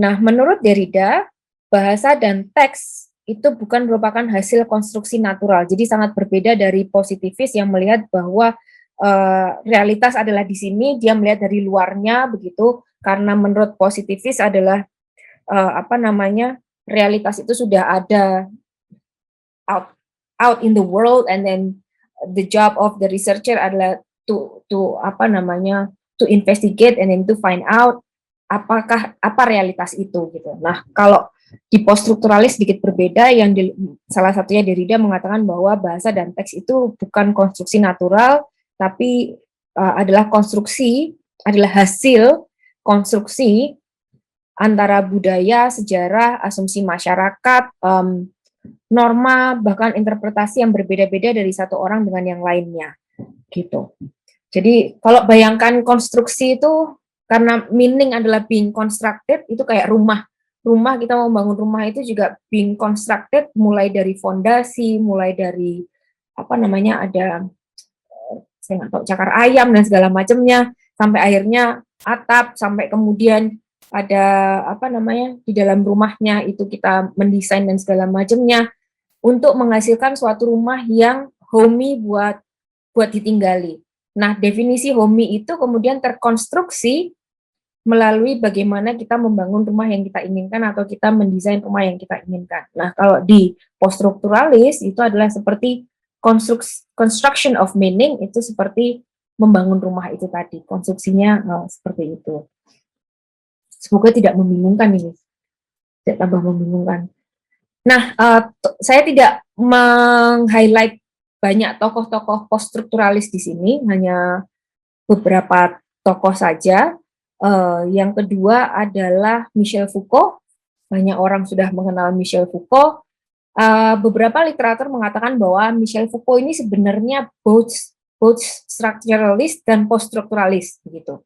Nah, menurut Derrida, bahasa dan teks itu bukan merupakan hasil konstruksi natural. Jadi sangat berbeda dari positivis yang melihat bahwa realitas adalah di sini, dia melihat dari luarnya begitu. karena menurut positivis adalah realitas itu sudah ada out in the world, and then the job of the researcher adalah to investigate and then to find out apa realitas itu gitu. Nah, kalau di poststrukturalis sedikit berbeda, yang salah satunya Derrida mengatakan bahwa bahasa dan teks itu bukan konstruksi natural, tapi adalah hasil konstruksi antara budaya, sejarah, asumsi masyarakat, norma, bahkan interpretasi yang berbeda-beda dari satu orang dengan yang lainnya, gitu. Jadi kalau bayangkan konstruksi itu, karena meaning adalah being constructed, itu kayak rumah kita mau bangun rumah itu juga being constructed, mulai dari fondasi, mulai dari ada saya nggak tahu cakar ayam dan segala macamnya, sampai akhirnya atap, sampai kemudian ada di dalam rumahnya itu kita mendesain dan segala macamnya untuk menghasilkan suatu rumah yang homey buat ditinggali. Nah, definisi homey itu kemudian terkonstruksi melalui bagaimana kita membangun rumah yang kita inginkan atau kita mendesain rumah yang kita inginkan. Nah, kalau di poststrukturalis itu adalah seperti construction of meaning, itu seperti membangun rumah itu tadi, konstruksinya seperti itu. Semoga tidak membingungkan ini, tidak tambah membingungkan. Nah, saya tidak meng-highlight banyak tokoh-tokoh poststrukturalis di sini, hanya beberapa tokoh saja. Yang kedua adalah Michel Foucault. Banyak orang sudah mengenal Michel Foucault. Beberapa literatur mengatakan bahwa Michel Foucault ini sebenarnya both structuralist dan poststrukturalis begitu.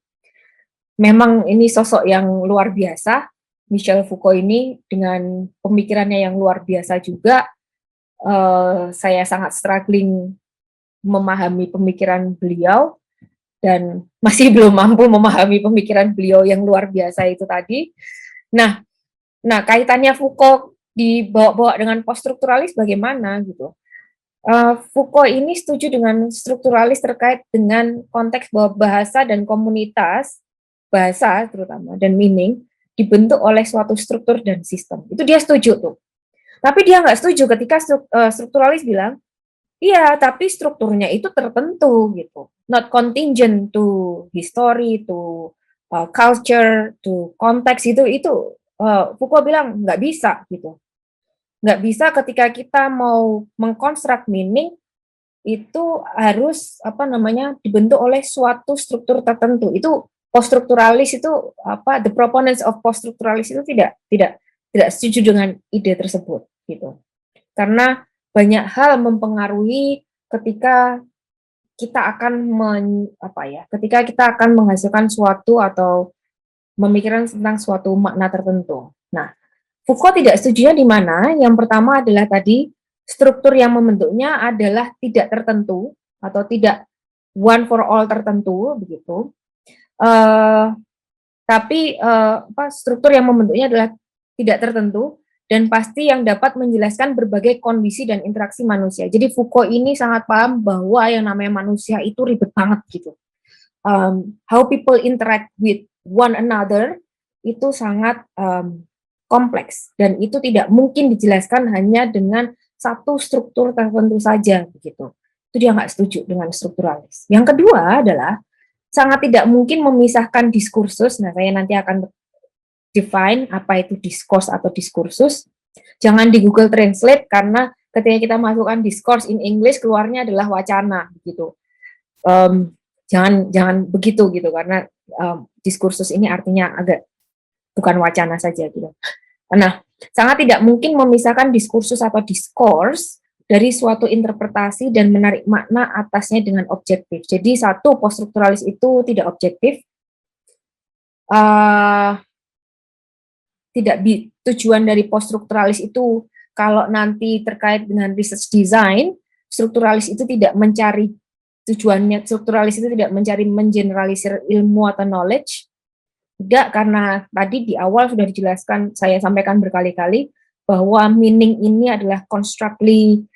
Memang ini sosok yang luar biasa, Michel Foucault ini, dengan pemikirannya yang luar biasa juga. Saya sangat struggling memahami pemikiran beliau, dan masih belum mampu memahami pemikiran beliau yang luar biasa itu tadi. Nah, kaitannya Foucault dibawa-bawa dengan poststrukturalis bagaimana gitu. Foucault ini setuju dengan strukturalis terkait dengan konteks bahwa bahasa dan komunitas, bahasa terutama dan meaning, dibentuk oleh suatu struktur dan sistem. Itu dia setuju tuh. Tapi dia nggak setuju ketika strukturalis bilang, iya, tapi strukturnya itu tertentu gitu, not contingent to history, to culture, to konteks itu Foucault bilang nggak bisa gitu, nggak bisa ketika kita mau mengkonstruk meaning itu harus dibentuk oleh suatu struktur tertentu. Itu poststrukturalis itu the proponents of poststrukturalis itu tidak setuju dengan ide tersebut gitu, karena banyak hal mempengaruhi ketika kita akan ketika kita akan menghasilkan suatu atau memikirkan tentang suatu makna tertentu. Nah, Foucault tidak setujunya di mana? Yang pertama adalah tadi struktur yang membentuknya adalah tidak tertentu atau tidak one for all tertentu begitu. Tapi struktur yang membentuknya adalah tidak tertentu dan pasti yang dapat menjelaskan berbagai kondisi dan interaksi manusia. Jadi Foucault ini sangat paham bahwa yang namanya manusia itu ribet banget gitu. How people interact with one another itu sangat kompleks, dan itu tidak mungkin dijelaskan hanya dengan satu struktur tertentu saja begitu. Itu dia nggak setuju dengan strukturalis. Yang kedua adalah sangat tidak mungkin memisahkan diskursus. Nah, saya nanti akan define apa itu diskurs atau diskursus. Jangan di Google Translate, karena ketika kita masukkan discourse in English keluarnya adalah wacana gitu. Jangan begitu gitu, karena diskursus ini artinya agak bukan wacana saja gitu. Nah, sangat tidak mungkin memisahkan diskursus atau diskurs dari suatu interpretasi dan menarik makna atasnya dengan objektif. Jadi satu, poststrukturalis itu tidak objektif. Tujuan dari poststrukturalis itu kalau nanti terkait dengan research design, strukturalis itu tidak mencari tujuannya, strukturalis itu tidak mencari mengeneralisir ilmu atau knowledge. Tidak, karena tadi di awal sudah dijelaskan, saya sampaikan berkali-kali bahwa meaning ini adalah constructed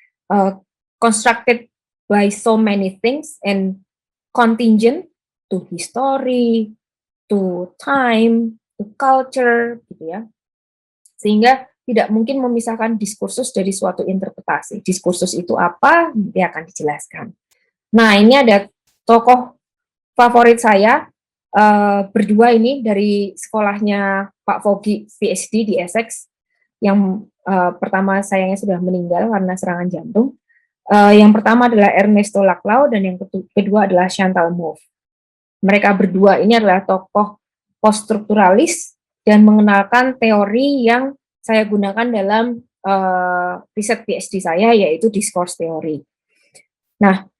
by so many things and contingent to history, to to time, to culture, gitu ya. Sehingga tidak mungkin memisahkan diskursus dari suatu interpretasi. Diskursus itu apa, nanti akan dijelaskan. Nah, ini ada tokoh favorit saya, berdua ini dari sekolahnya Pak Fogi PhD di Essex, yang pertama sayangnya sudah meninggal karena serangan jantung. Yang pertama adalah Ernesto Laclau dan yang kedua adalah Chantal Mouffe. Mereka berdua ini adalah tokoh poststrukturalis dan mengenalkan teori yang saya gunakan dalam riset PhD saya, yaitu discourse theory. Nah,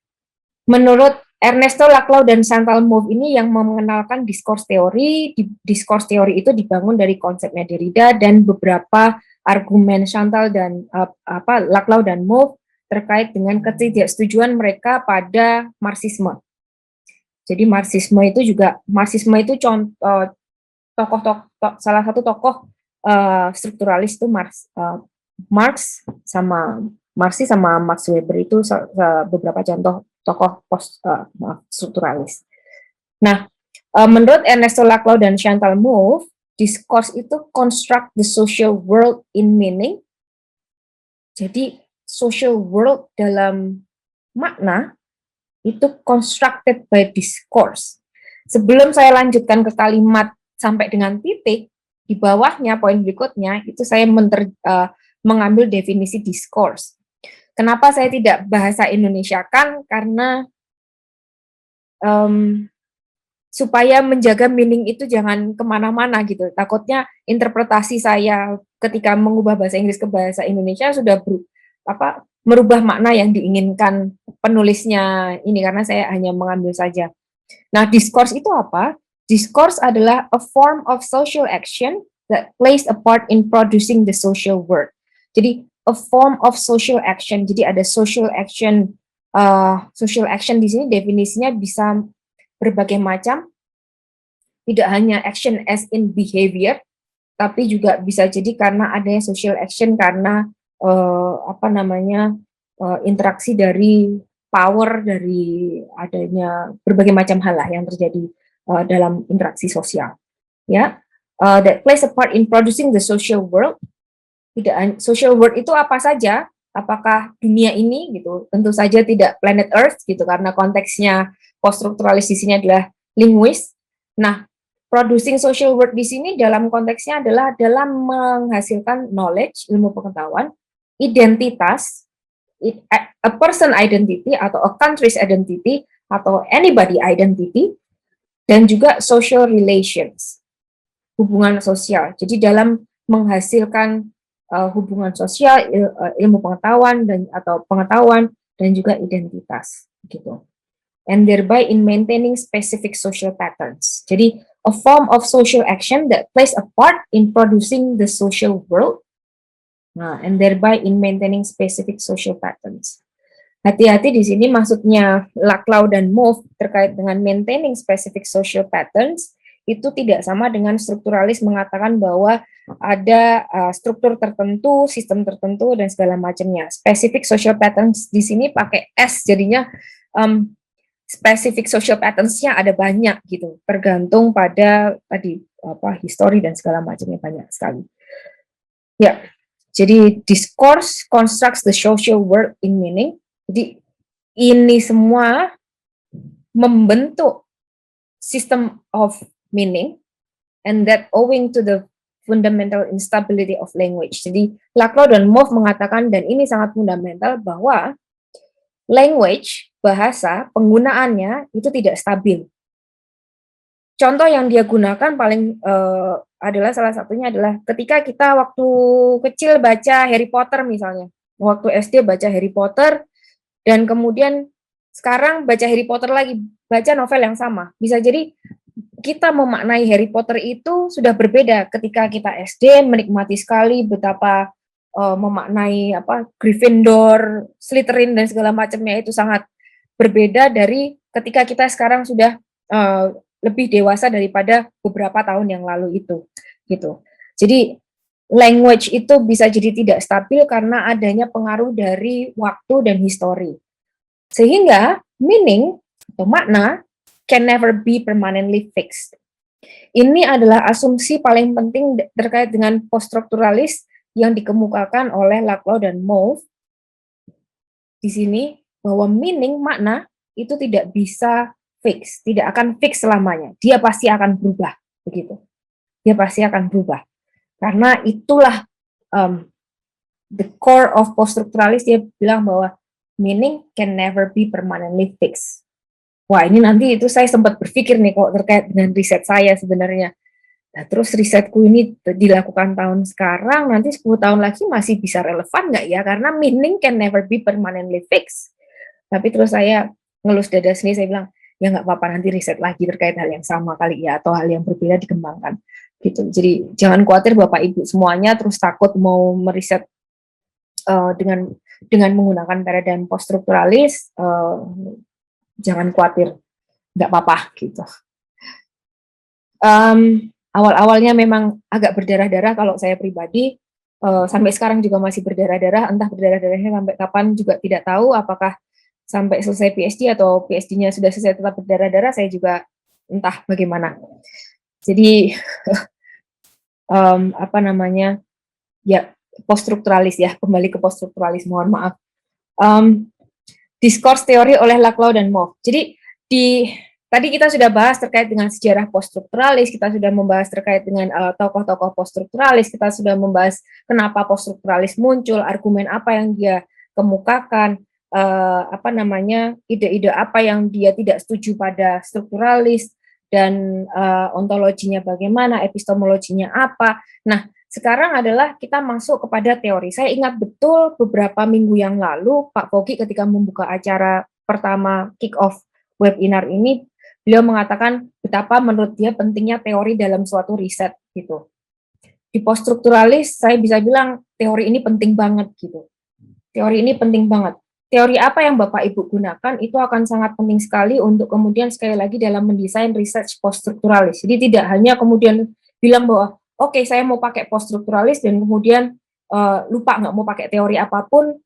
menurut Ernesto Laclau dan Chantal Mouffe ini yang mengenalkan discourse theory, discourse theory itu dibangun dari konsepnya Derrida dan beberapa argumen Chantal dan Laclau dan Mouffe terkait dengan ketidaksetujuan mereka pada Marxisme. Jadi Marxisme itu contoh salah satu tokoh strukturalis itu Marx sama Marxis sama Max Weber itu beberapa contoh tokoh strukturalis. Nah, menurut Ernesto Laclau dan Chantal Mouffe, discourse itu construct the social world in meaning. Jadi social world dalam makna itu constructed by discourse. Sebelum saya lanjutkan ke kalimat sampai dengan titik, di bawahnya poin berikutnya itu saya mengambil definisi discourse. Kenapa saya tidak bahasa Indonesia kan? Karena supaya menjaga meaning itu jangan kemana-mana gitu. Takutnya interpretasi saya ketika mengubah bahasa Inggris ke bahasa Indonesia sudah merubah makna yang diinginkan penulisnya ini, karena saya hanya mengambil saja. Nah, discourse itu apa? Discourse adalah a form of social action that plays a part in producing the social world. Jadi a form of social action. Jadi ada social action. Social action di sini definisinya bisa berbagai macam. Tidak hanya action as in behavior, tapi juga bisa jadi karena adanya social action karena interaksi dari power, dari adanya berbagai macam hal lah yang terjadi dalam interaksi sosial. Ya, that plays a part in producing the social world. Tidak, social world itu apa saja? Apakah dunia ini gitu? Tentu saja tidak planet Earth gitu, karena konteksnya poststrukturalis di sini adalah linguis. Nah, producing social world di sini dalam konteksnya adalah dalam menghasilkan knowledge, ilmu pengetahuan, identitas, a person identity atau a country's identity atau anybody identity, dan juga social relations, hubungan sosial. Jadi dalam menghasilkan hubungan sosial, ilmu pengetahuan dan juga identitas gitu. And thereby in maintaining specific social patterns. Jadi a form of social action that plays a part in producing the social world. Nah, and thereby in maintaining specific social patterns. Hati-hati di sini maksudnya Laclau dan Mouffe terkait dengan maintaining specific social patterns itu tidak sama dengan strukturalis mengatakan bahwa ada struktur tertentu, sistem tertentu dan segala macamnya. Specific social patterns di sini pakai S, jadinya specific social patterns-nya ada banyak gitu, tergantung pada tadi history dan segala macamnya, banyak sekali. Ya. Jadi discourse constructs the social world in meaning. Jadi ini semua membentuk system of meaning, and that owing to the fundamental instability of language. Jadi Laclau dan Mouffe mengatakan, dan ini sangat fundamental, bahwa language, bahasa, penggunaannya itu tidak stabil. Contoh yang dia gunakan paling adalah salah satunya adalah ketika kita waktu kecil baca Harry Potter misalnya. Waktu SD baca Harry Potter, dan kemudian sekarang baca Harry Potter lagi, baca novel yang sama. Bisa jadi kita memaknai Harry Potter itu sudah berbeda ketika kita SD, menikmati sekali betapa memaknai Gryffindor, Slytherin dan segala macamnya itu sangat berbeda dari ketika kita sekarang sudah lebih dewasa daripada beberapa tahun yang lalu itu, gitu. Jadi language itu bisa jadi tidak stabil karena adanya pengaruh dari waktu dan histori. Sehingga meaning atau makna can never be permanently fixed. Ini adalah asumsi paling penting terkait dengan poststrukturalis yang dikemukakan oleh Laclau dan Mouffe di sini, bahwa meaning, makna, itu tidak bisa fix, tidak akan fix selamanya. Dia pasti akan berubah, begitu. Dia pasti akan berubah. Karena itulah the core of poststrukturalis, dia bilang bahwa meaning can never be permanently fixed. Wah, ini nanti itu saya sempat berpikir nih kok terkait dengan riset saya sebenarnya. Nah, terus risetku ini dilakukan tahun sekarang, nanti 10 tahun lagi masih bisa relevan nggak ya? Karena meaning can never be permanently fixed. Tapi terus saya ngelus dada sendiri, saya bilang, ya nggak apa-apa, nanti riset lagi terkait hal yang sama kali ya, atau hal yang berbeda dikembangkan. Gitu. Jadi jangan khawatir Bapak Ibu semuanya, terus takut mau meriset dengan menggunakan paradigm poststrukturalis, jangan khawatir, nggak apa-apa gitu. Awal-awalnya memang agak berdarah-darah kalau saya pribadi, sampai sekarang juga masih berdarah-darah, entah berdarah-darahnya sampai kapan juga tidak tahu, apakah sampai selesai PhD atau PhD-nya sudah selesai tetap berdarah-darah, saya juga entah bagaimana. Jadi apa namanya, ya poststrukturalis ya, kembali ke poststrukturalis, mohon maaf. Discourse teori oleh Laclau dan Mouffe. Jadi tadi kita sudah bahas terkait dengan sejarah poststrukturalis, kita sudah membahas terkait dengan tokoh-tokoh poststrukturalis, kita sudah membahas kenapa poststrukturalis muncul, argumen apa yang dia kemukakan, apa namanya, ide-ide apa yang dia tidak setuju pada strukturalis, dan ontologinya bagaimana, epistemologinya apa. Nah, sekarang adalah kita masuk kepada teori. Saya ingat betul beberapa minggu yang lalu, Pak Pogi ketika membuka acara pertama kick-off webinar ini, beliau mengatakan betapa menurut dia pentingnya teori dalam suatu riset gitu. Di poststrukturalis, saya bisa bilang teori ini penting banget gitu. Teori ini penting banget. Teori apa yang Bapak Ibu gunakan itu akan sangat penting sekali untuk kemudian sekali lagi dalam mendesain research poststrukturalis. Jadi tidak hanya kemudian bilang bahwa oke, saya mau pakai poststrukturalis dan kemudian lupa nggak mau pakai teori apapun,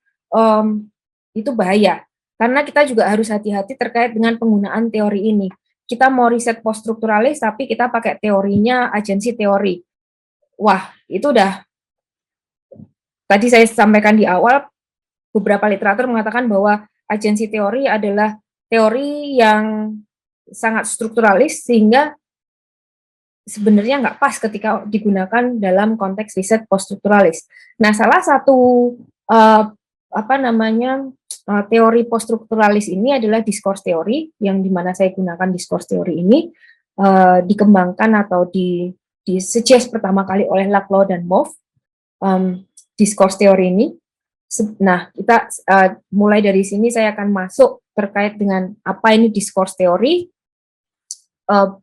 itu bahaya. Karena kita juga harus hati-hati terkait dengan penggunaan teori ini. Kita mau riset poststrukturalis tapi kita pakai teorinya agensi teori. Wah, itu udah, tadi saya sampaikan di awal, beberapa literatur mengatakan bahwa agensi teori adalah teori yang sangat strukturalis sehingga sebenarnya nggak pas ketika digunakan dalam konteks riset poststrukturalis. Nah, salah satu teori poststrukturalis ini adalah discourse teori, yang dimana saya gunakan discourse teori ini dikembangkan atau disuggest pertama kali oleh Laclau dan Mouffe, discourse teori ini. Nah, kita mulai dari sini saya akan masuk terkait dengan apa ini discourse teori,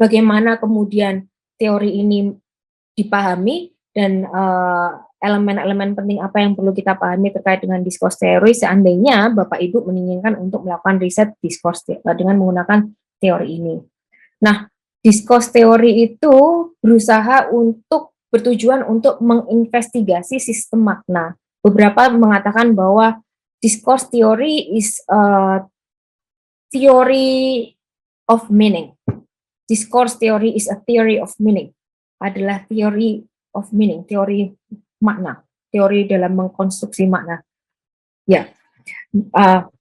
bagaimana kemudian teori ini dipahami, dan elemen-elemen penting apa yang perlu kita pahami terkait dengan discourse teori seandainya Bapak Ibu menginginkan untuk melakukan riset discourse dengan menggunakan teori ini. Nah, discourse teori itu berusaha untuk bertujuan untuk menginvestigasi sistem makna. Beberapa mengatakan bahwa discourse theory is a theory of meaning. Discourse theory is a theory of meaning. Adalah theory of meaning, teori makna, teori dalam mengkonstruksi makna. Ya,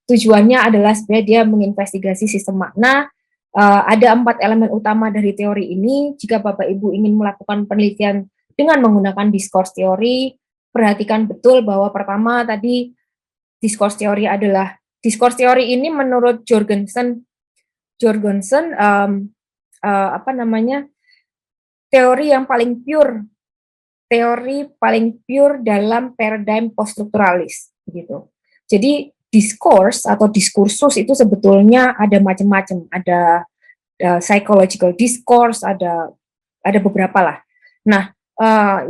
tujuannya adalah sebenarnya dia menginvestigasi sistem makna. Ada 4 elemen utama dari teori ini. Jika Bapak Ibu ingin melakukan penelitian dengan menggunakan discourse teori, perhatikan betul bahwa pertama tadi discourse teori ini menurut Jorgensen teori paling pure dalam paradigm poststrukturalis gitu. Jadi discourse atau diskursus itu sebetulnya ada macam-macam, ada psychological discourse, ada beberapa lah. Nah,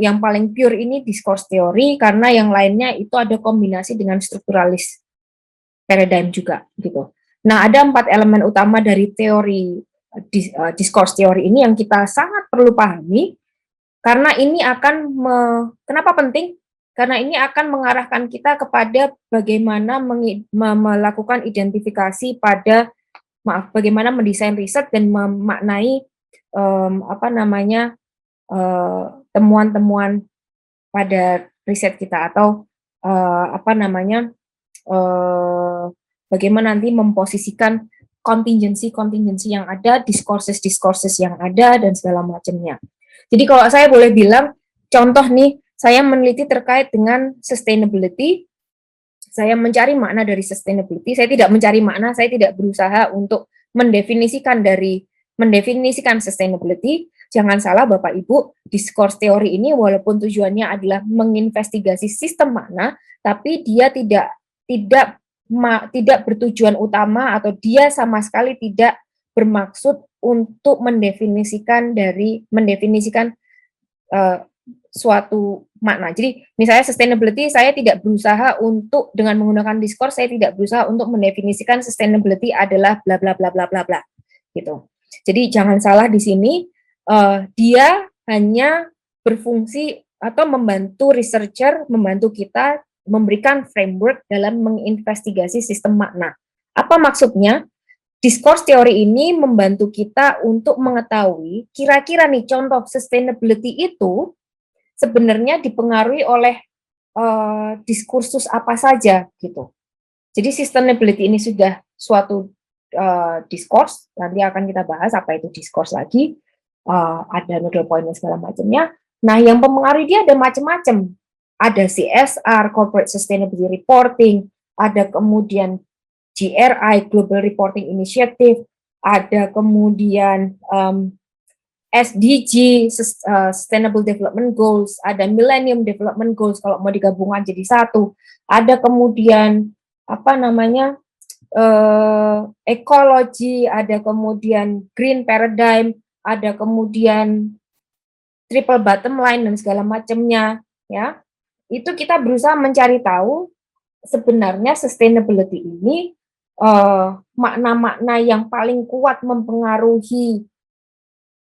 yang paling pure ini discourse teori, karena yang lainnya itu ada kombinasi dengan strukturalis paradigm juga gitu. Nah, ada 4 elemen utama dari teori discourse teori ini yang kita sangat perlu pahami, karena ini akan kenapa penting? Karena ini akan mengarahkan kita kepada bagaimana melakukan identifikasi bagaimana mendesain riset dan memaknai apa namanya, temuan-temuan pada riset kita atau apa namanya, bagaimana nanti memposisikan contingency yang ada, discourses yang ada, dan segala macamnya. Jadi kalau saya boleh bilang, contoh nih, saya meneliti terkait dengan sustainability, saya mencari makna dari sustainability, saya tidak mencari makna, saya tidak berusaha untuk mendefinisikan sustainability. Jangan salah Bapak Ibu, discourse teori ini walaupun tujuannya adalah menginvestigasi sistem makna, tapi dia tidak bertujuan utama atau dia sama sekali tidak bermaksud untuk mendefinisikan suatu makna. Jadi misalnya sustainability, saya tidak berusaha untuk dengan menggunakan discourse, saya tidak berusaha untuk mendefinisikan sustainability adalah bla bla bla bla bla bla gitu. Jadi jangan salah di sini, dia hanya berfungsi atau membantu researcher, membantu kita memberikan framework dalam menginvestigasi sistem makna. Apa maksudnya? Discourse teori ini membantu kita untuk mengetahui kira-kira nih contoh sustainability itu sebenarnya dipengaruhi oleh diskursus apa saja gitu. Jadi sustainability ini sudah suatu discourse, nanti akan kita bahas apa itu discourse lagi, ada nodal point dan segala macamnya. Nah, yang mempengaruhi dia ada macam-macam. Ada CSR, Corporate Sustainability Reporting, ada kemudian GRI, Global Reporting Initiative, ada kemudian SDG, Sustainable Development Goals, ada Millennium Development Goals kalau mau digabungkan jadi satu, ada kemudian apa namanya ekologi, ada kemudian Green Paradigm, ada kemudian Triple Bottom Line dan segala macamnya, ya. Itu kita berusaha mencari tahu sebenarnya sustainability ini makna-makna yang paling kuat mempengaruhi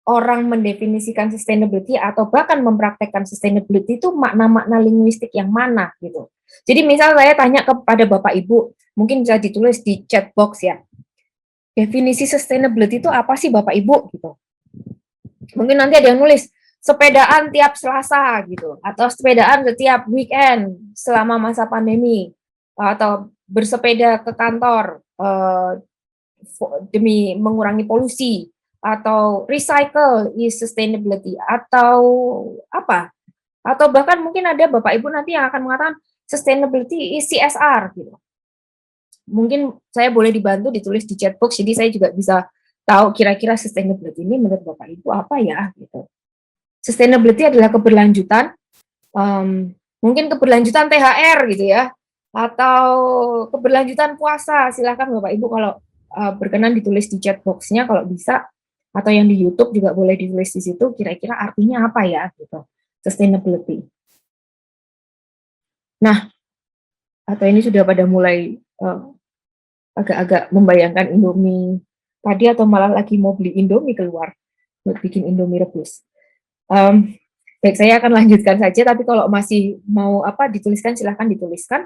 orang mendefinisikan sustainability atau bahkan mempraktekkan sustainability itu makna-makna linguistik yang mana gitu. Jadi misal saya tanya kepada Bapak Ibu, mungkin bisa ditulis di chat box ya. Definisi sustainability itu apa sih Bapak Ibu gitu. Mungkin nanti ada yang nulis sepedaan tiap Selasa gitu atau sepedaan setiap weekend selama masa pandemi atau bersepeda ke kantor demi mengurangi polusi atau recycle is sustainability atau apa, atau bahkan mungkin ada Bapak Ibu nanti yang akan mengatakan sustainability is CSR gitu. Mungkin saya boleh dibantu ditulis di chat box, jadi saya juga bisa tahu kira-kira sustainability ini menurut Bapak Ibu apa ya gitu. Sustainability adalah keberlanjutan, mungkin keberlanjutan THR gitu ya, atau keberlanjutan puasa. Silahkan Bapak Ibu kalau berkenan ditulis di chat box-nya kalau bisa, atau yang di YouTube juga boleh ditulis di situ kira-kira artinya apa ya gitu, sustainability. Nah, atau ini sudah pada mulai agak-agak membayangkan Indomie tadi atau malah lagi mau beli Indomie keluar buat bikin Indomie rebus. Baik, saya akan lanjutkan saja, tapi kalau masih mau dituliskan silahkan dituliskan.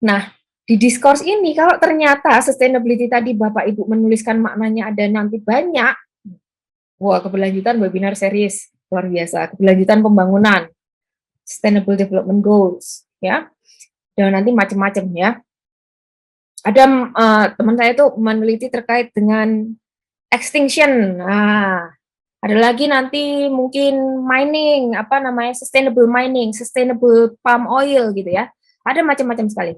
Nah, di discourse ini kalau ternyata sustainability tadi Bapak Ibu menuliskan maknanya ada nanti banyak, wah keberlanjutan webinar series luar biasa, keberlanjutan pembangunan, Sustainable Development Goals, ya, dan nanti macam-macam ya. Ada teman saya itu meneliti terkait dengan extinction. Nah, ada lagi nanti mungkin mining, sustainable mining, sustainable palm oil gitu ya. Ada macam-macam sekali.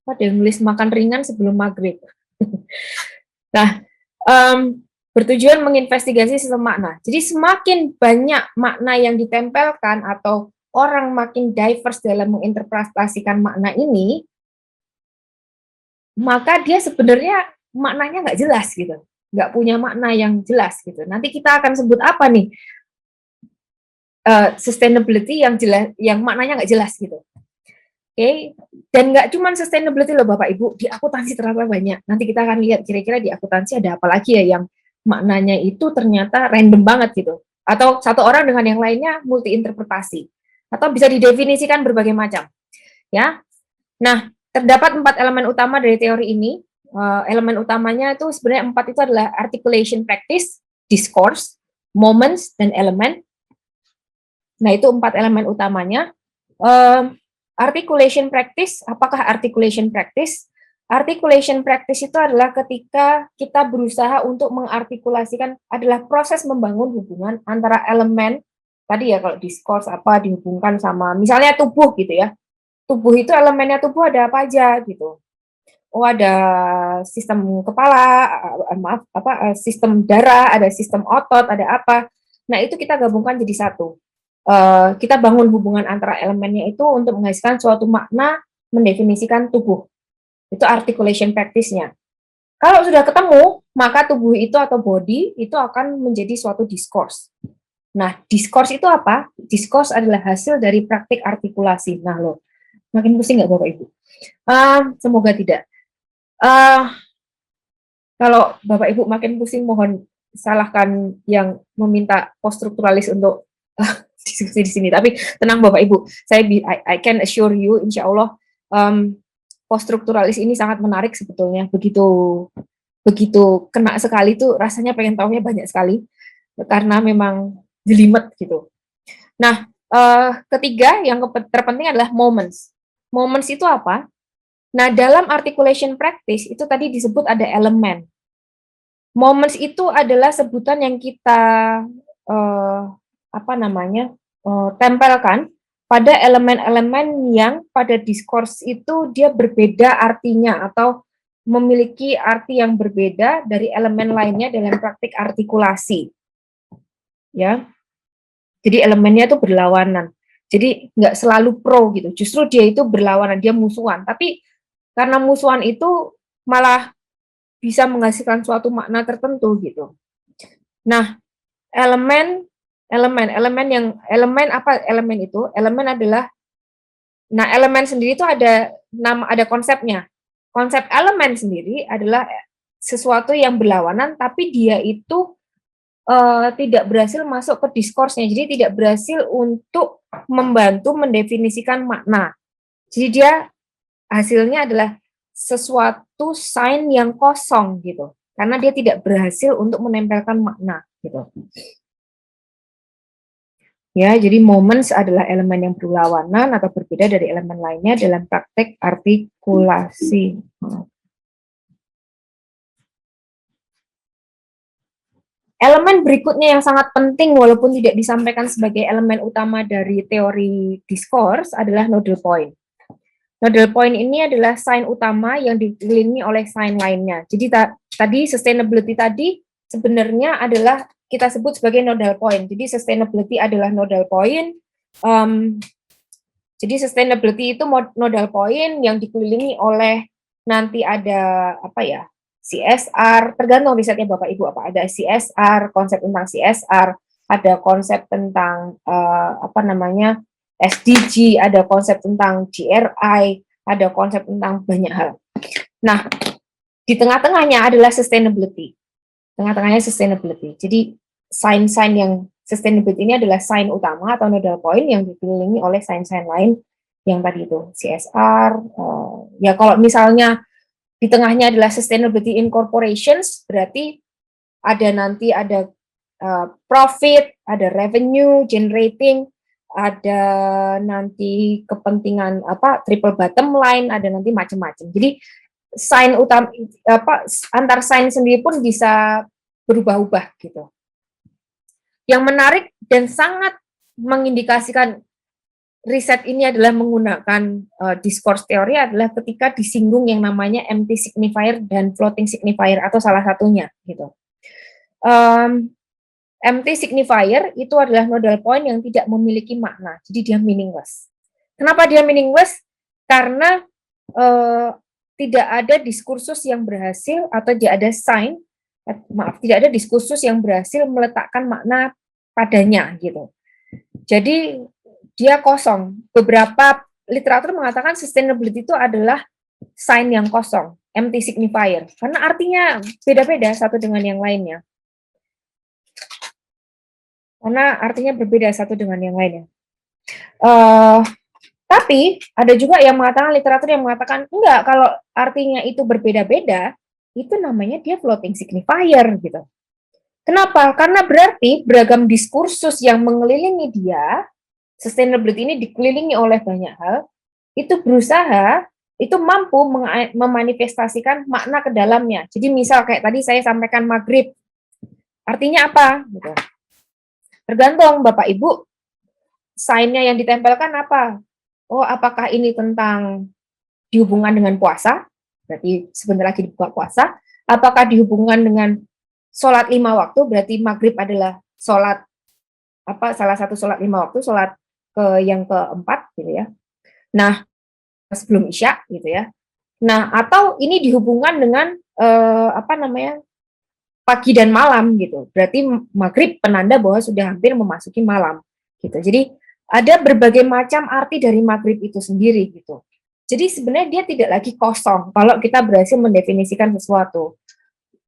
Ada yang nulis makan ringan sebelum maghrib. Nah, bertujuan menginvestigasi sistem makna. Jadi semakin banyak makna yang ditempelkan atau orang makin diverse dalam menginterpretasikan makna ini, maka dia sebenarnya maknanya nggak jelas gitu, nggak punya makna yang jelas gitu. Nanti kita akan sebut apa nih? Sustainability yang jelas, yang maknanya nggak jelas gitu. Oke, dan nggak cuma sustainability loh Bapak Ibu, di akuntansi ternyata banyak. Nanti kita akan lihat kira-kira di akuntansi ada apa lagi ya yang maknanya itu ternyata random banget gitu. Atau satu orang dengan yang lainnya multi interpretasi. Atau bisa didefinisikan berbagai macam. Ya. Nah, terdapat 4 elemen utama dari teori ini. elemen utamanya itu sebenarnya 4 itu adalah articulation practice, discourse, moments, dan elemen. Nah, itu 4 elemen utamanya. Articulation practice, apakah articulation practice? Articulation practice itu adalah ketika kita berusaha untuk mengartikulasikan, adalah proses membangun hubungan antara elemen, tadi ya kalau discourse apa dihubungkan sama, misalnya tubuh gitu ya. Tubuh itu elemennya tubuh ada apa aja gitu. Oh, ada sistem kepala, maaf, sistem darah, ada sistem otot, ada apa. Nah, itu kita gabungkan jadi satu. Kita bangun hubungan antara elemennya itu untuk menghasilkan suatu makna, mendefinisikan tubuh. Itu articulation practice-nya. Kalau sudah ketemu, maka tubuh itu atau body itu akan menjadi suatu discourse. Nah, discourse itu apa? Discourse adalah hasil dari praktik artikulasi. Nah, loh, makin pusing nggak Bapak Ibu? Semoga tidak. Kalau Bapak Ibu makin pusing, mohon salahkan yang meminta poststrukturalis untuk diskusi di sini. Tapi tenang Bapak Ibu, I can assure you, insya Allah poststrukturalis ini sangat menarik sebetulnya. Begitu kena sekali tuh rasanya pengen tahunya banyak sekali karena memang jelimet gitu. Nah, ketiga yang terpenting adalah moments. Moments itu apa? Nah, dalam articulation practice itu tadi disebut ada elemen. Moments itu adalah sebutan yang kita tempelkan pada elemen-elemen yang pada diskurs itu dia berbeda artinya atau memiliki arti yang berbeda dari elemen lainnya dalam praktik artikulasi. Ya. Jadi elemennya itu berlawanan. Jadi nggak selalu pro gitu. Justru dia itu berlawanan, dia musuhan. Tapi karena musuhan itu malah bisa menghasilkan suatu makna tertentu gitu. Nah, elemen itu? Elemen adalah, nah elemen sendiri itu ada konsepnya. Konsep elemen sendiri adalah sesuatu yang berlawanan, tapi dia itu tidak berhasil masuk ke diskursnya, jadi tidak berhasil untuk membantu mendefinisikan makna. Jadi dia hasilnya adalah sesuatu sign yang kosong gitu, karena dia tidak berhasil untuk menempelkan makna gitu. Ya, jadi moments adalah elemen yang berlawanan atau berbeda dari elemen lainnya dalam praktek artikulasi. Elemen berikutnya yang sangat penting walaupun tidak disampaikan sebagai elemen utama dari teori diskurs adalah nodal point. Nodal point ini adalah sign utama yang dikelilingi oleh sign lainnya. Jadi tadi sustainability tadi sebenarnya adalah kita sebut sebagai nodal point. Jadi sustainability adalah nodal point. Jadi sustainability itu nodal point yang dikelilingi oleh nanti ada apa ya? CSR, tergantung risetnya Bapak Ibu apa, ada CSR, konsep tentang CSR, ada konsep tentang SDG, ada konsep tentang GRI, ada konsep tentang banyak hal. Nah, di tengah-tengahnya adalah sustainability. Tengah-tengahnya sustainability. Jadi sign-sign yang sustainability ini adalah sign utama atau nodal point yang dikelilingi oleh sign-sign lain yang tadi itu CSR. Ya kalau misalnya di tengahnya adalah sustainability in corporations, berarti ada profit, ada revenue generating, ada nanti kepentingan triple bottom line, ada nanti macam-macam. Jadi sign utama antar sign sendiri pun bisa berubah-ubah gitu. Yang menarik dan sangat mengindikasikan riset ini adalah menggunakan discourse teori adalah ketika disinggung yang namanya empty signifier dan floating signifier atau salah satunya gitu. Empty signifier itu adalah nodal point yang tidak memiliki makna, jadi dia meaningless. Kenapa dia meaningless? Karena tidak ada diskursus yang berhasil atau tidak ada diskursus yang berhasil meletakkan makna padanya gitu. Jadi dia kosong. Beberapa literatur mengatakan sustainability itu adalah sign yang kosong, empty signifier, karena artinya beda-beda satu dengan yang lainnya. Karena artinya berbeda satu dengan yang lainnya. Tapi ada juga yang mengatakan, literatur yang mengatakan enggak, kalau artinya itu berbeda-beda, itu namanya dia floating signifier gitu. Kenapa? Karena berarti beragam diskursus yang mengelilingi dia, sustainability ini dikelilingi oleh banyak hal, itu berusaha, itu mampu memanifestasikan makna ke dalamnya. Jadi misal kayak tadi saya sampaikan maghrib, artinya apa? Gitu. Tergantung Bapak Ibu, sign-nya yang ditempelkan apa? Oh, apakah ini tentang dihubungkan dengan puasa? Berarti sebentar lagi dibuka puasa. Apakah dihubungkan dengan sholat 5 waktu? Berarti maghrib adalah sholat apa? Salah satu sholat 5 waktu, sholat yang keempat, gitu ya. Nah, sebelum isya, gitu ya. Nah, atau ini dihubungkan dengan apa namanya, pagi dan malam gitu. Berarti maghrib penanda bahwa sudah hampir memasuki malam gitu. Jadi ada berbagai macam arti dari maghrib itu sendiri gitu. Jadi sebenarnya dia tidak lagi kosong kalau kita berhasil mendefinisikan sesuatu.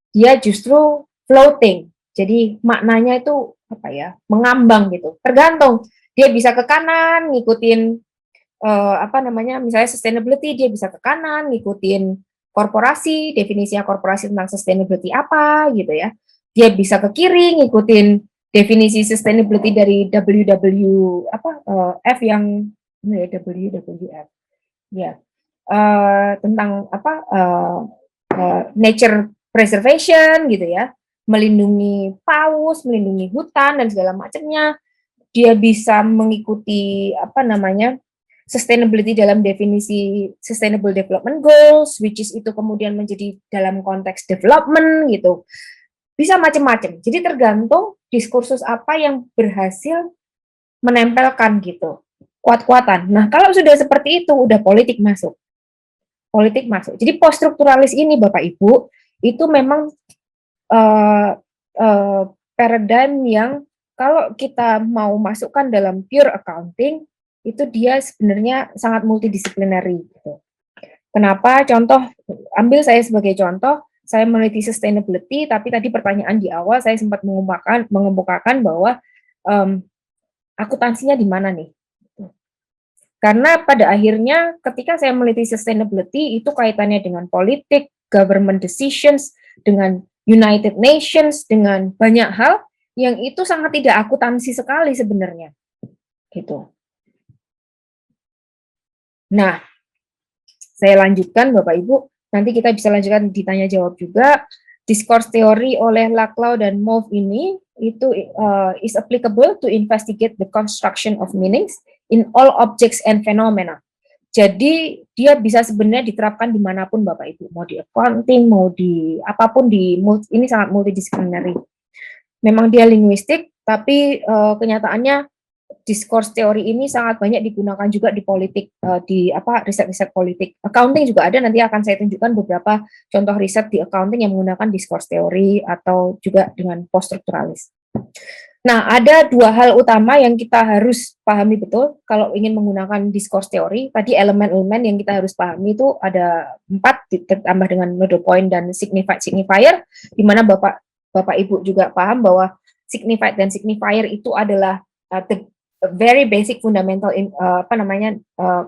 Dia justru floating. Jadi maknanya itu apa ya? Mengambang gitu. Tergantung dia bisa ke kanan ngikutin apa namanya? Misalnya sustainability, dia bisa ke kanan ngikutin korporasi, definisinya korporasi tentang sustainability apa gitu ya. Dia bisa ke kiri ngikutin definisi sustainability dari WW apa F yang ini ya, WWF ya, tentang apa nature preservation gitu ya, melindungi paus, melindungi hutan dan segala macamnya. Dia bisa mengikuti apa namanya sustainability dalam definisi Sustainable Development Goals, which is itu kemudian menjadi dalam konteks development gitu. Bisa macam-macam. Jadi tergantung diskursus apa yang berhasil menempelkan gitu, kuat-kuatan. Nah, kalau sudah seperti itu, udah politik masuk. Politik masuk. Jadi poststrukturalis ini, Bapak Ibu, itu memang uh, uh, paradigm yang kalau kita mau masukkan dalam pure accounting, itu dia sebenarnya sangat multidisciplinary gitu. Kenapa? Contoh, ambil saya sebagai contoh, saya meneliti sustainability, tapi tadi pertanyaan di awal saya sempat mengemukakan bahwa akuntansinya di mana nih? Karena pada akhirnya ketika saya meneliti sustainability, itu kaitannya dengan politik, government decisions, dengan United Nations, dengan banyak hal yang itu sangat tidak akuntansi sekali sebenarnya. Gitu. Nah, saya lanjutkan Bapak Ibu, nanti kita bisa lanjutkan ditanya jawab juga. Discourse teori oleh Laclau dan Mouffe ini itu is applicable to investigate the construction of meanings in all objects and phenomena. Jadi dia bisa sebenarnya diterapkan dimanapun Bapak Ibu, mau di accounting, mau di apapun, ini sangat multidisciplinary. Memang dia linguistik, tapi kenyataannya discourse teori ini sangat banyak digunakan juga di politik, di apa riset-riset politik. Accounting juga ada, nanti akan saya tunjukkan beberapa contoh riset di accounting yang menggunakan discourse teori atau juga dengan poststrukturalis. Nah, ada dua hal utama yang kita harus pahami betul kalau ingin menggunakan discourse teori. Tadi elemen-elemen yang kita harus pahami itu ada 4, ditambah dengan node point dan signifier, di mana Bapak Ibu juga paham bahwa signified dan signifier itu adalah the very basic fundamental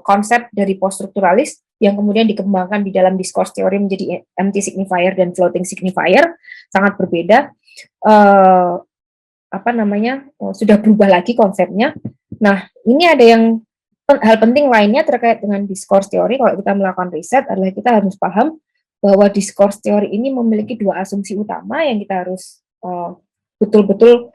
konsep dari poststrukturalis yang kemudian dikembangkan di dalam discourse teori menjadi empty signifier dan floating signifier, sangat berbeda. Sudah berubah lagi konsepnya. Nah, ini ada yang hal penting lainnya terkait dengan discourse teori. Kalau kita melakukan riset adalah kita harus paham bahwa discourse teori ini memiliki 2 asumsi utama yang kita harus betul-betul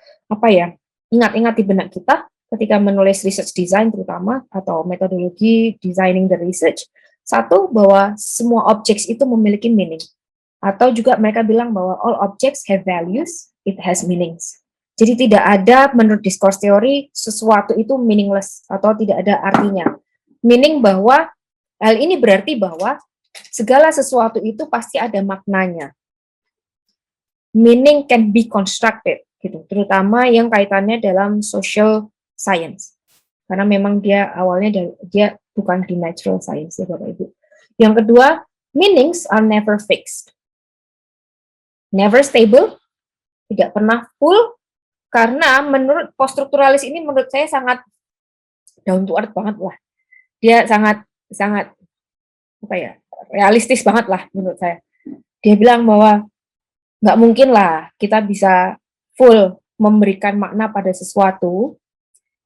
ingat-ingat di benak kita ketika menulis research design terutama atau metodologi designing the research. Satu, bahwa semua objects itu memiliki meaning. Atau juga mereka bilang bahwa all objects have values, it has meanings. Jadi tidak ada menurut discourse teori sesuatu itu meaningless atau tidak ada artinya. Meaning bahwa hal ini berarti bahwa segala sesuatu itu pasti ada maknanya. Meaning can be constructed gitu, terutama yang kaitannya dalam social science. Karena memang dia awalnya dia bukan di natural science ya Bapak Ibu. Yang kedua, meanings are never fixed. Never stable, tidak pernah full. Karena menurut poststrukturalis ini menurut saya sangat down to earth banget lah. dia sangat sangat apa ya, realistis banget lah menurut saya. Dia bilang bahwa nggak mungkin lah kita bisa full memberikan makna pada sesuatu.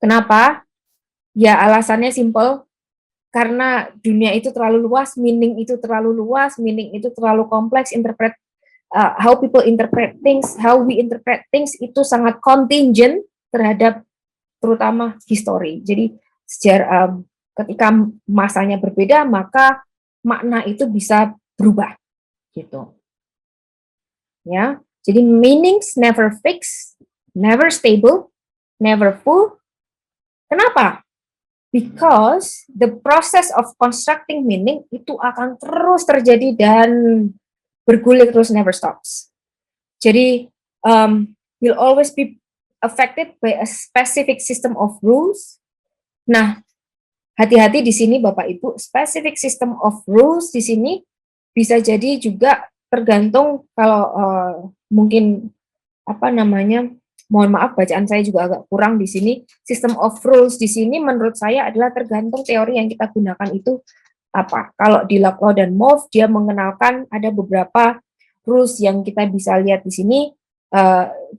Kenapa? Ya alasannya simple, karena dunia itu terlalu luas, meaning itu terlalu luas, meaning itu terlalu kompleks, how people interpret things, how we interpret things itu sangat contingent terhadap terutama history. Jadi sejarah, ketika masanya berbeda, maka makna itu bisa berubah, gitu. Ya, jadi meanings never fixed, never stable, never full. Kenapa? Because the process of constructing meaning itu akan terus terjadi dan bergulir terus, never stops. Jadi will always be affected by a specific system of rules. Nah, hati-hati di sini Bapak Ibu, specific system of rules di sini bisa jadi juga tergantung kalau mungkin apa namanya, mohon maaf bacaan saya juga agak kurang di sini. System of rules di sini menurut saya adalah tergantung teori yang kita gunakan itu apa. Kalau di Locke dan Moff dia mengenalkan ada beberapa rules yang kita bisa lihat di sini,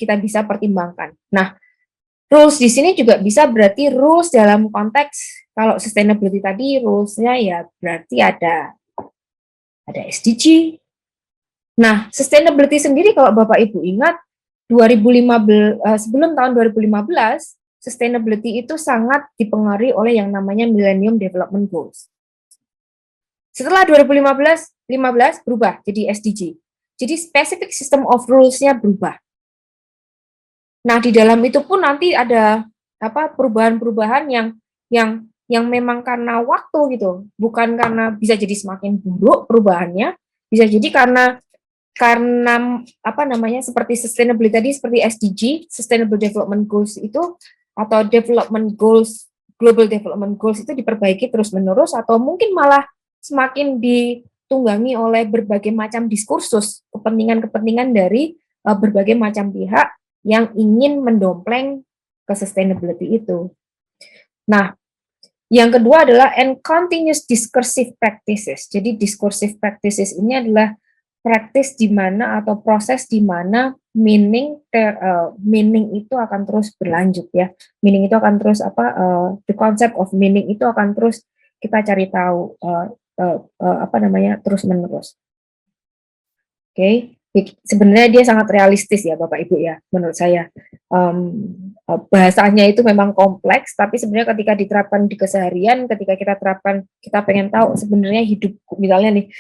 kita bisa pertimbangkan. Nah, rules di sini juga bisa berarti rules dalam konteks kalau sustainability tadi rules-nya ya berarti ada SDG. Nah, sustainability sendiri kalau Bapak Ibu ingat 2015 sebelum tahun 2015 sustainability itu sangat dipengaruhi oleh yang namanya Millennium Development Goals. Setelah 2015 berubah jadi SDG. Jadi specific system of rules-nya berubah. Nah, di dalam itu pun nanti ada apa perubahan-perubahan yang memang karena waktu gitu, bukan karena bisa jadi semakin buruk perubahannya, bisa jadi karena apa namanya seperti sustainability tadi, seperti SDG, Sustainable Development Goals itu atau development goals, global development goals itu diperbaiki terus-menerus atau mungkin malah semakin ditunggangi oleh berbagai macam diskursus, kepentingan-kepentingan dari berbagai macam pihak yang ingin mendompleng ke sustainability itu. Nah, yang kedua adalah and continuous discursive practices. Jadi discursive practices ini adalah praktis di mana atau proses di mana meaning itu akan terus berlanjut ya. Meaning itu akan terus the concept of meaning itu akan terus kita cari tahu apa namanya terus-menerus. Oke. Sebenarnya dia sangat realistis ya Bapak Ibu ya, menurut saya. Bahasanya itu memang kompleks, tapi sebenarnya ketika diterapkan di keseharian, ketika kita terapkan, kita pengen tahu sebenarnya hidupku, misalnya nih,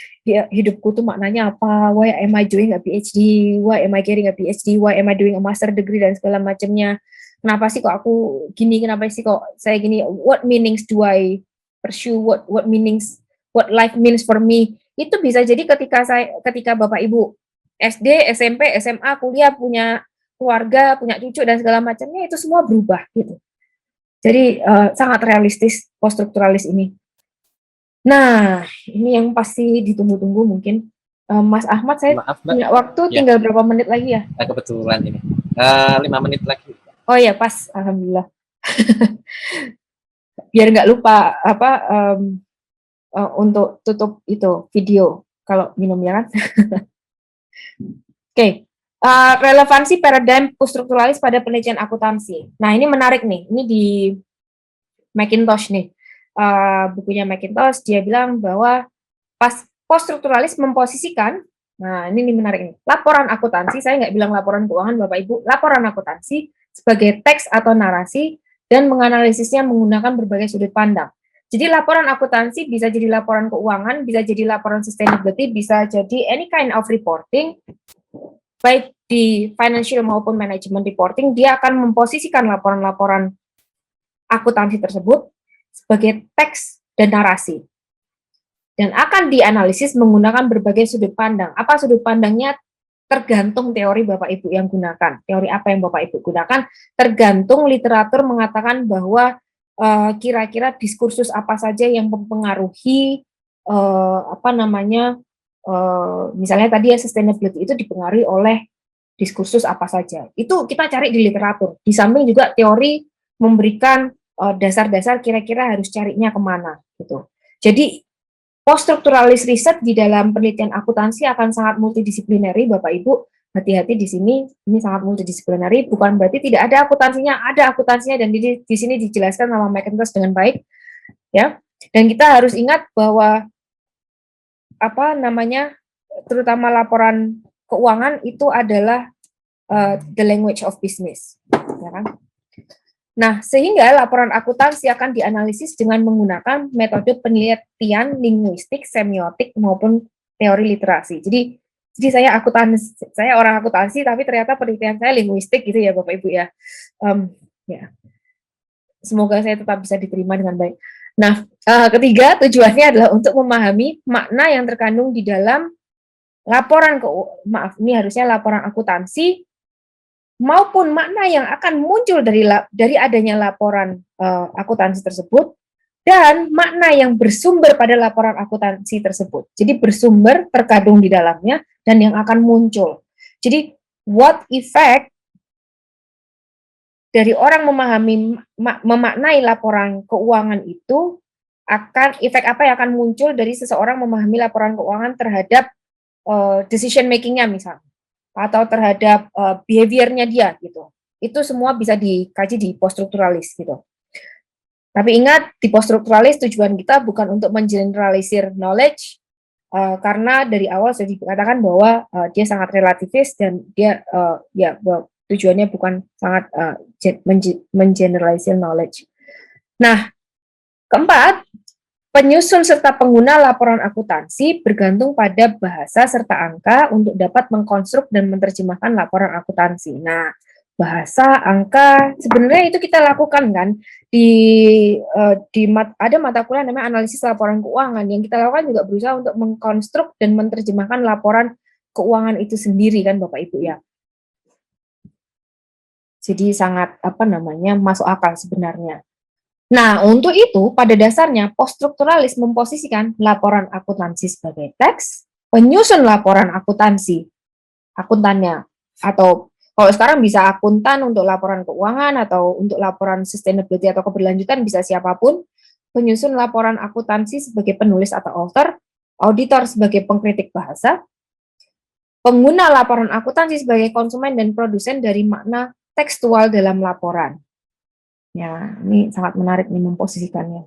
hidupku tuh maknanya apa, why am I doing a PhD, why am I getting a PhD, why am I doing a master degree, dan segala macamnya. Kenapa sih kok aku gini, kenapa sih kok saya gini, what meanings do I pursue, what life means for me. Itu bisa jadi ketika Bapak Ibu SD, SMP, SMA, kuliah, punya keluarga, punya cucu, dan segala macamnya, itu semua berubah, gitu. Jadi, sangat realistis poststrukturalis ini. Nah, ini yang pasti ditunggu-tunggu mungkin. Mas Ahmad, saya punya waktu, ya. Tinggal berapa menit lagi ya? Kebetulan ini. 5 menit lagi. Oh ya, pas. Alhamdulillah. Biar nggak lupa, untuk tutup itu, video. Kalau minum ya kan? Oke, relevansi paradigm poststrukturalis pada penelitian akuntansi. Nah, ini menarik nih. Ini di McIntosh nih. Bukunya McIntosh, dia bilang bahwa poststrukturalis memposisikan, nah ini menarik nih, laporan akuntansi, saya nggak bilang laporan keuangan Bapak Ibu, laporan akuntansi sebagai teks atau narasi dan menganalisisnya menggunakan berbagai sudut pandang. Jadi laporan akuntansi bisa jadi laporan keuangan, bisa jadi laporan sustainability, bisa jadi any kind of reporting, baik di financial maupun management reporting, dia akan memposisikan laporan-laporan akuntansi tersebut sebagai teks dan narasi. Dan akan dianalisis menggunakan berbagai sudut pandang. Apa sudut pandangnya? Tergantung teori Bapak Ibu yang gunakan. Teori apa yang Bapak Ibu gunakan, tergantung literatur mengatakan bahwa kira-kira diskursus apa saja yang mempengaruhi misalnya tadi ya sustainability itu dipengaruhi oleh diskursus apa saja. Itu kita cari di literatur. Di samping juga teori memberikan dasar-dasar kira-kira harus carinya kemana gitu. Jadi post-strukturalis riset di dalam penelitian akuntansi akan sangat multidisiplinary, Bapak Ibu. Hati-hati di sini, ini sangat multidisiplinary, bukan berarti tidak ada akuntansinya dan di sini dijelaskan sama McIntosh dengan baik, ya. Dan kita harus ingat bahwa terutama laporan keuangan itu adalah the language of business, ya kan? Nah, sehingga laporan akuntansi akan dianalisis dengan menggunakan metode penelitian linguistik, semiotik maupun teori literasi. Jadi saya orang akuntansi, tapi ternyata penelitian saya linguistik gitu ya, Bapak Ibu ya. Ya. Semoga saya tetap bisa diterima dengan baik. Nah, ketiga tujuannya adalah untuk memahami makna yang terkandung di dalam laporan ini harusnya laporan akuntansi maupun makna yang akan muncul dari adanya laporan akuntansi tersebut dan makna yang bersumber pada laporan akuntansi tersebut. Jadi bersumber terkandung di dalamnya dan yang akan muncul. Jadi what effect dari orang memaknai laporan keuangan itu efek apa yang akan muncul dari seseorang memahami laporan keuangan terhadap decision making-nya misalnya, atau terhadap behavior-nya dia gitu. Itu semua bisa dikaji di post-strukturalis gitu. Tapi ingat, di post-strukturalis tujuan kita bukan untuk mengeneralisir knowledge, karena dari awal sudah dikatakan bahwa dia sangat relativis dan dia tujuannya bukan sangat mengeneralisir knowledge. Nah, keempat, penyusun serta pengguna laporan akuntansi bergantung pada bahasa serta angka untuk dapat mengkonstruk dan menerjemahkan laporan akuntansi. Nah, bahasa, angka, sebenarnya itu kita lakukan kan ada mata kuliah namanya analisis laporan keuangan. Yang kita lakukan juga berusaha untuk mengkonstruk dan menerjemahkan laporan keuangan itu sendiri kan Bapak Ibu ya. Jadi sangat masuk akal sebenarnya. Nah, untuk itu, pada dasarnya, post-strukturalis memposisikan laporan akuntansi sebagai teks, penyusun laporan akuntansi, akuntannya, atau kalau sekarang bisa akuntan untuk laporan keuangan, atau untuk laporan sustainability atau keberlanjutan, bisa siapapun, penyusun laporan akuntansi sebagai penulis atau author, auditor sebagai pengkritik bahasa, pengguna laporan akuntansi sebagai konsumen dan produsen dari makna tekstual dalam laporan. Ya, ini sangat menarik nih memposisikannya.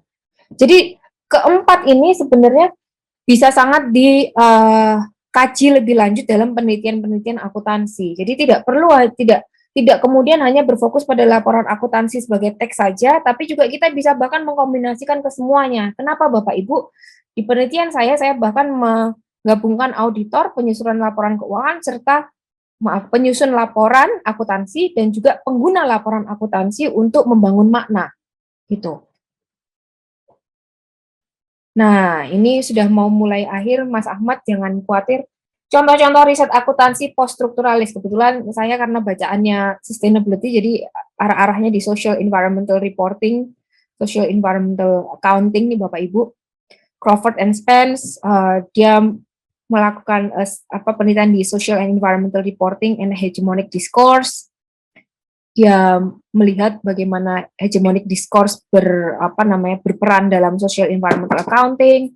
Jadi keempat ini sebenarnya bisa sangat dikaji lebih lanjut dalam penelitian-penelitian akuntansi. Jadi tidak kemudian hanya berfokus pada laporan akuntansi sebagai teks saja, tapi juga kita bisa bahkan mengkombinasikan ke semuanya. Kenapa Bapak Ibu? Di penelitian saya bahkan menggabungkan auditor, penyusunan laporan keuangan, serta penyusun laporan akuntansi dan juga pengguna laporan akuntansi untuk membangun makna gitu. Nah, ini sudah mau mulai akhir, Mas Ahmad, jangan khawatir. Contoh-contoh riset akuntansi post-strukturalis, kebetulan saya karena bacaannya sustainability, jadi arah-arahnya di social environmental reporting, social environmental accounting nih Bapak Ibu. Crawford and Spence, dia melakukan penelitian di social and environmental reporting and hegemonic discourse. Dia melihat bagaimana hegemonic discourse berperan dalam social environmental accounting.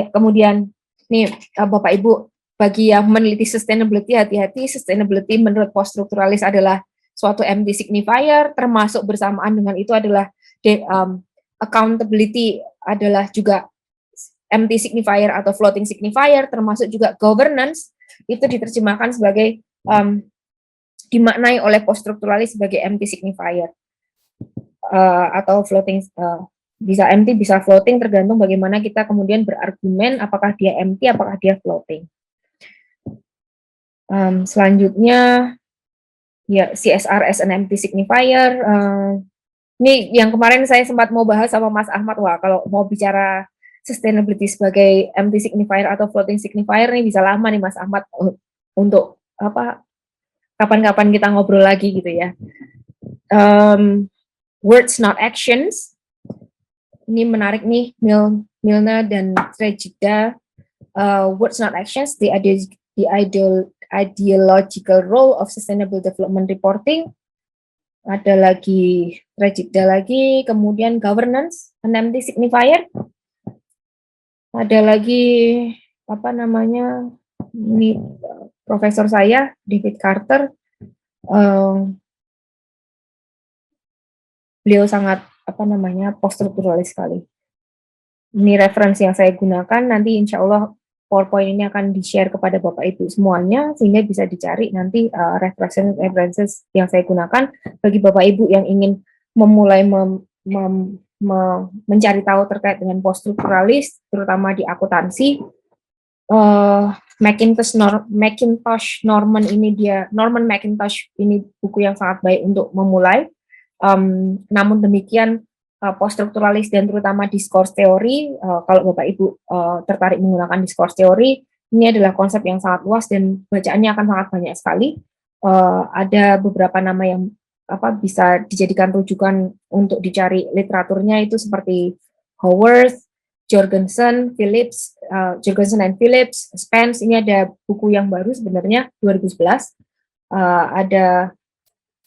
Kemudian nih Bapak Ibu, bagi yang meneliti sustainability, hati-hati, sustainability menurut post-strukturalis adalah suatu empty signifier, termasuk bersamaan dengan itu adalah accountability adalah juga empty signifier atau floating signifier, termasuk juga governance, itu diterjemahkan sebagai dimaknai oleh post-strukturalis sebagai empty signifier atau floating, bisa empty, bisa floating, tergantung bagaimana kita kemudian berargumen apakah dia empty, apakah dia floating. Selanjutnya, ya CSR as an empty signifier. Ini yang kemarin saya sempat mau bahas sama Mas Ahmad, wah kalau mau bicara sustainability sebagai empty signifier atau floating signifier nih bisa lama nih Mas Ahmad untuk kapan-kapan kita ngobrol lagi gitu ya. Words not actions. Ini menarik nih, Milna dan Trejida. Words not actions, the ideological role of sustainable development reporting. ada lagi trajekda lagi, kemudian governance, an empty signifier, ada lagi apa namanya, ini profesor saya David Carter, beliau sangat apa namanya poststrukturalis sekali. Ini referensi yang saya gunakan, nanti insya Allah PowerPoint ini akan di-share kepada Bapak Ibu semuanya, sehingga bisa dicari nanti references yang saya gunakan bagi Bapak Ibu yang ingin memulai mencari tahu terkait dengan poststrukturalis, terutama di akuntansi. Norman Mackintosh ini buku yang sangat baik untuk memulai. Namun demikian, poststrukturalis dan terutama discourse teori, kalau Bapak Ibu tertarik menggunakan discourse teori, ini adalah konsep yang sangat luas dan bacaannya akan sangat banyak sekali. Ada beberapa nama yang bisa dijadikan rujukan untuk dicari literaturnya, itu seperti Howarth, Jorgensen and Phillips, Spence. Ini ada buku yang baru sebenarnya 2011. Ada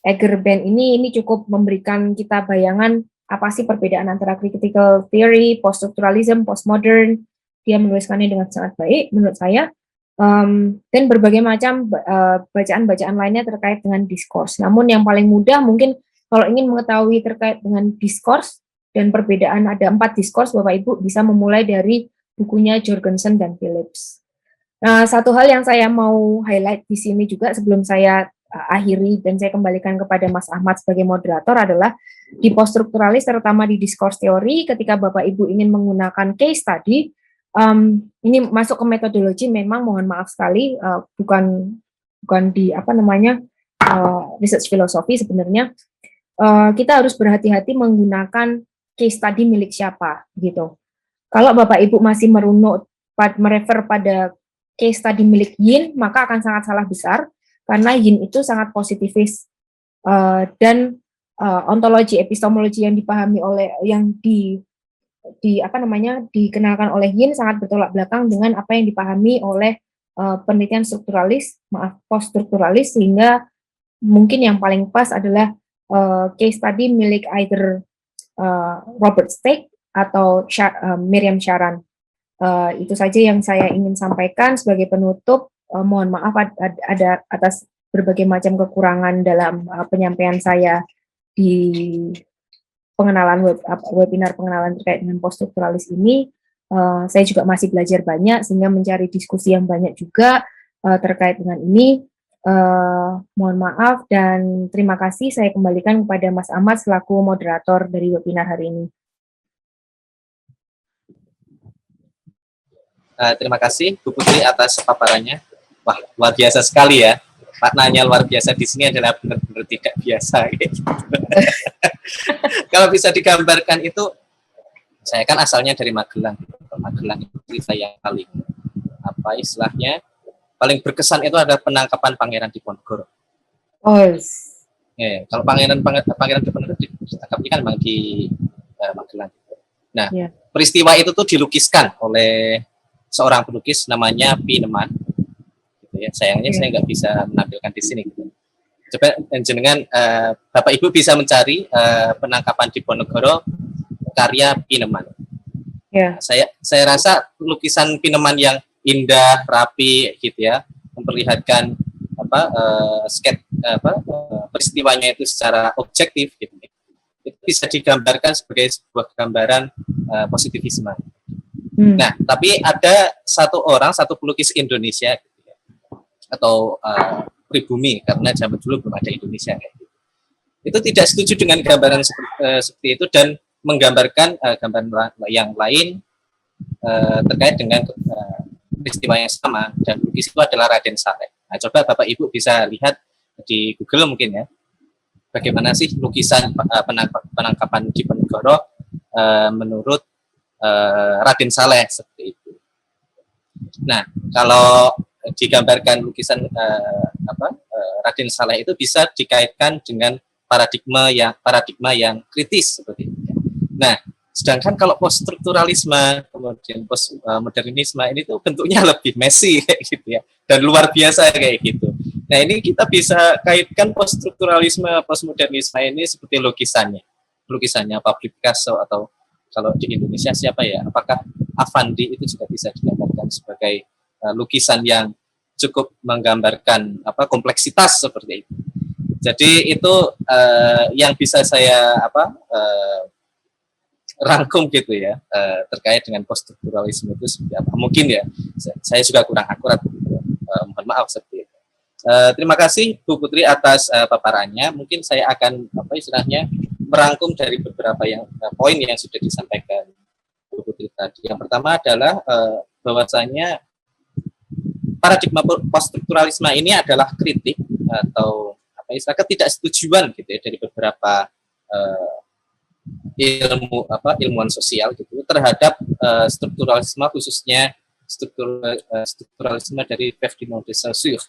Egerben, ini cukup memberikan kita bayangan apa sih perbedaan antara critical theory, poststructuralism, postmodern. Dia menuliskannya dengan sangat baik menurut saya, dan berbagai macam bacaan-bacaan lainnya terkait dengan discourse. Namun yang paling mudah mungkin kalau ingin mengetahui terkait dengan discourse dan perbedaan, ada 4 discourse, Bapak Ibu bisa memulai dari bukunya Jorgensen dan Phillips. Nah, satu hal yang saya mau highlight di sini juga sebelum saya akhiri dan saya kembalikan kepada Mas Ahmad sebagai moderator adalah di poststrukturalis, terutama di discourse teori, ketika Bapak Ibu ingin menggunakan case study, ini masuk ke metodologi, memang mohon maaf sekali, bukan di research filosofi sebenarnya. Kita harus berhati-hati menggunakan case study milik siapa gitu. Kalau Bapak Ibu masih merefer pada case study milik Yin, maka akan sangat salah besar, karena Yin itu sangat positifis, dan ontologi epistemologi yang dipahami oleh dikenalkan oleh Yin sangat bertolak belakang dengan apa yang dipahami oleh penelitian poststrukturalis, sehingga mungkin yang paling pas adalah case study milik either Robert Stake atau Miriam Sharan. Itu saja yang saya ingin sampaikan sebagai penutup. Mohon maaf ada atas berbagai macam kekurangan dalam penyampaian saya di webinar pengenalan terkait dengan poststrukturalis ini. Saya juga masih belajar banyak, sehingga mencari diskusi yang banyak juga terkait dengan ini. Mohon maaf dan terima kasih. Saya kembalikan kepada Mas Ahmad selaku moderator dari webinar hari ini. Terima kasih Bu Putri atas paparannya. Wah, luar biasa sekali ya. Maknanya luar biasa di sini adalah benar-benar tidak biasa. Gitu. Kalau bisa digambarkan itu, saya kan asalnya dari Magelang. Magelang itu cerita yang paling paling berkesan itu adalah penangkapan Pangeran Diponegoro. Kalau Pangeran Diponegoro ditangkap kan memang di Magelang. Nah, peristiwa itu tuh dilukiskan oleh seorang pelukis namanya Pineman. Ya, sayangnya saya nggak bisa menampilkan di sini. Gitu. Coba jenengan Bapak Ibu bisa mencari penangkapan Diponegoro karya Pineman. Saya rasa lukisan Pineman yang indah, rapi, gitu ya, memperlihatkan peristiwanya itu secara objektif, gitu. Itu bisa digambarkan sebagai sebuah gambaran positivisme. Nah, tapi ada satu pelukis Indonesia. Atau pribumi, karena zaman dulu belum ada Indonesia itu tidak setuju dengan gambaran seperti itu dan menggambarkan gambaran yang lain terkait dengan peristiwa yang sama, dan pelukis itu adalah Raden Saleh. Nah, coba Bapak Ibu bisa lihat di Google mungkin ya, bagaimana sih lukisan penangkapan Diponegoro menurut Raden Saleh seperti itu. Nah, kalau digambarkan lukisan Raden Saleh itu bisa dikaitkan dengan paradigma yang kritis seperti itu. Nah, sedangkan kalau poststrukturalisme kemudian postmodernisme ini tuh bentuknya lebih messy kayak gitu ya, dan luar biasa kayak gitu. Nah, ini kita bisa kaitkan poststrukturalisme, postmodernisme ini seperti lukisannya Pablo Picasso, atau kalau di Indonesia siapa ya? Apakah Avandi itu juga bisa digambarkan sebagai lukisan yang cukup menggambarkan kompleksitas seperti itu. Jadi itu yang bisa saya rangkum gitu ya, terkait dengan poststrukturalisme itu seperti apa. Mungkin ya saya juga kurang akurat gitu. Mohon maaf seperti itu. Terima kasih Bu Putri atas paparannya. Mungkin saya akan istilahnya merangkum dari beberapa poin yang sudah disampaikan Bu Putri tadi. Yang pertama adalah bahwasanya paradigma poststrukturalisme ini adalah kritik atau istilah ketidaksetujuan gitu ya, dari beberapa ilmuwan sosial gitu terhadap strukturalisme, khususnya strukturalisme dari Ferdinand de Saussure.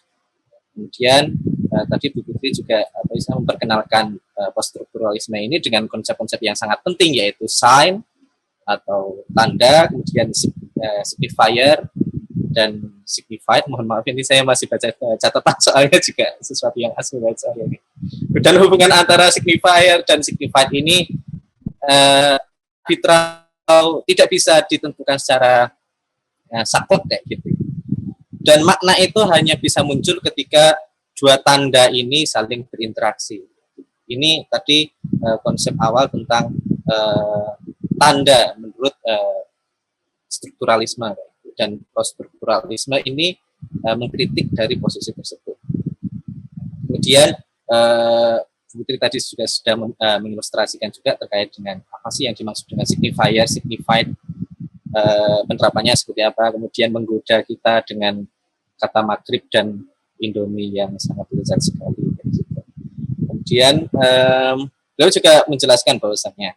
Kemudian tadi Bu Putri juga memperkenalkan poststrukturalisme ini dengan konsep-konsep yang sangat penting, yaitu sign atau tanda, kemudian signifier dan signified. Mohon maaf, ini saya masih baca catatan soalnya juga sesuatu yang asli buat saya. Dan hubungan antara signifier dan signified ini tidak bisa ditentukan secara saklek kayak gitu. Dan makna itu hanya bisa muncul ketika dua tanda ini saling berinteraksi. Ini tadi konsep awal tentang tanda menurut strukturalisme, dan poststrukturalisme ini mengkritik dari posisi tersebut. Kemudian Putri tadi juga sudah mengilustrasikan juga terkait dengan apa sih yang dimaksud dengan signifier, signified, penerapannya seperti apa, kemudian menggoda kita dengan kata maghrib dan Indomie yang sangat lezat sekali. Kemudian beliau juga menjelaskan bahwasannya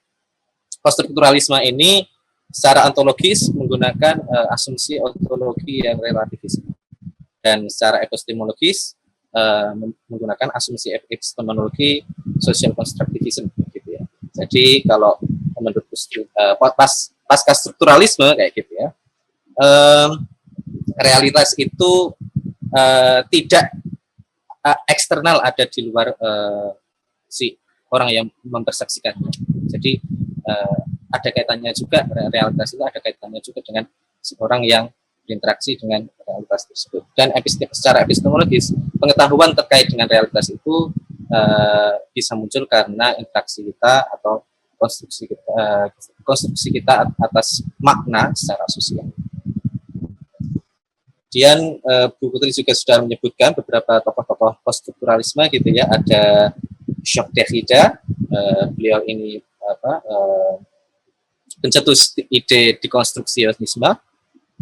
poststrukturalisme ini secara ontologis menggunakan asumsi ontologi yang relativis, dan secara epistemologis menggunakan asumsi epistemologi social constructivism gitu ya. Jadi kalau menurut pasca strukturalisme kayak gitu ya, realitas itu tidak eksternal, ada di luar si orang yang mempersepsikannya. Jadi ada kaitannya juga, realitas itu ada kaitannya juga dengan seorang yang berinteraksi dengan realitas tersebut. Dan secara epistemologis, pengetahuan terkait dengan realitas itu bisa muncul karena interaksi kita atau konstruksi kita atas makna secara sosial. Kemudian Bu Putri juga sudah menyebutkan beberapa tokoh-tokoh poststrukturalisme gitu ya. Ada Jacques Derrida, beliau ini pencetus ide dekonstruksionisme.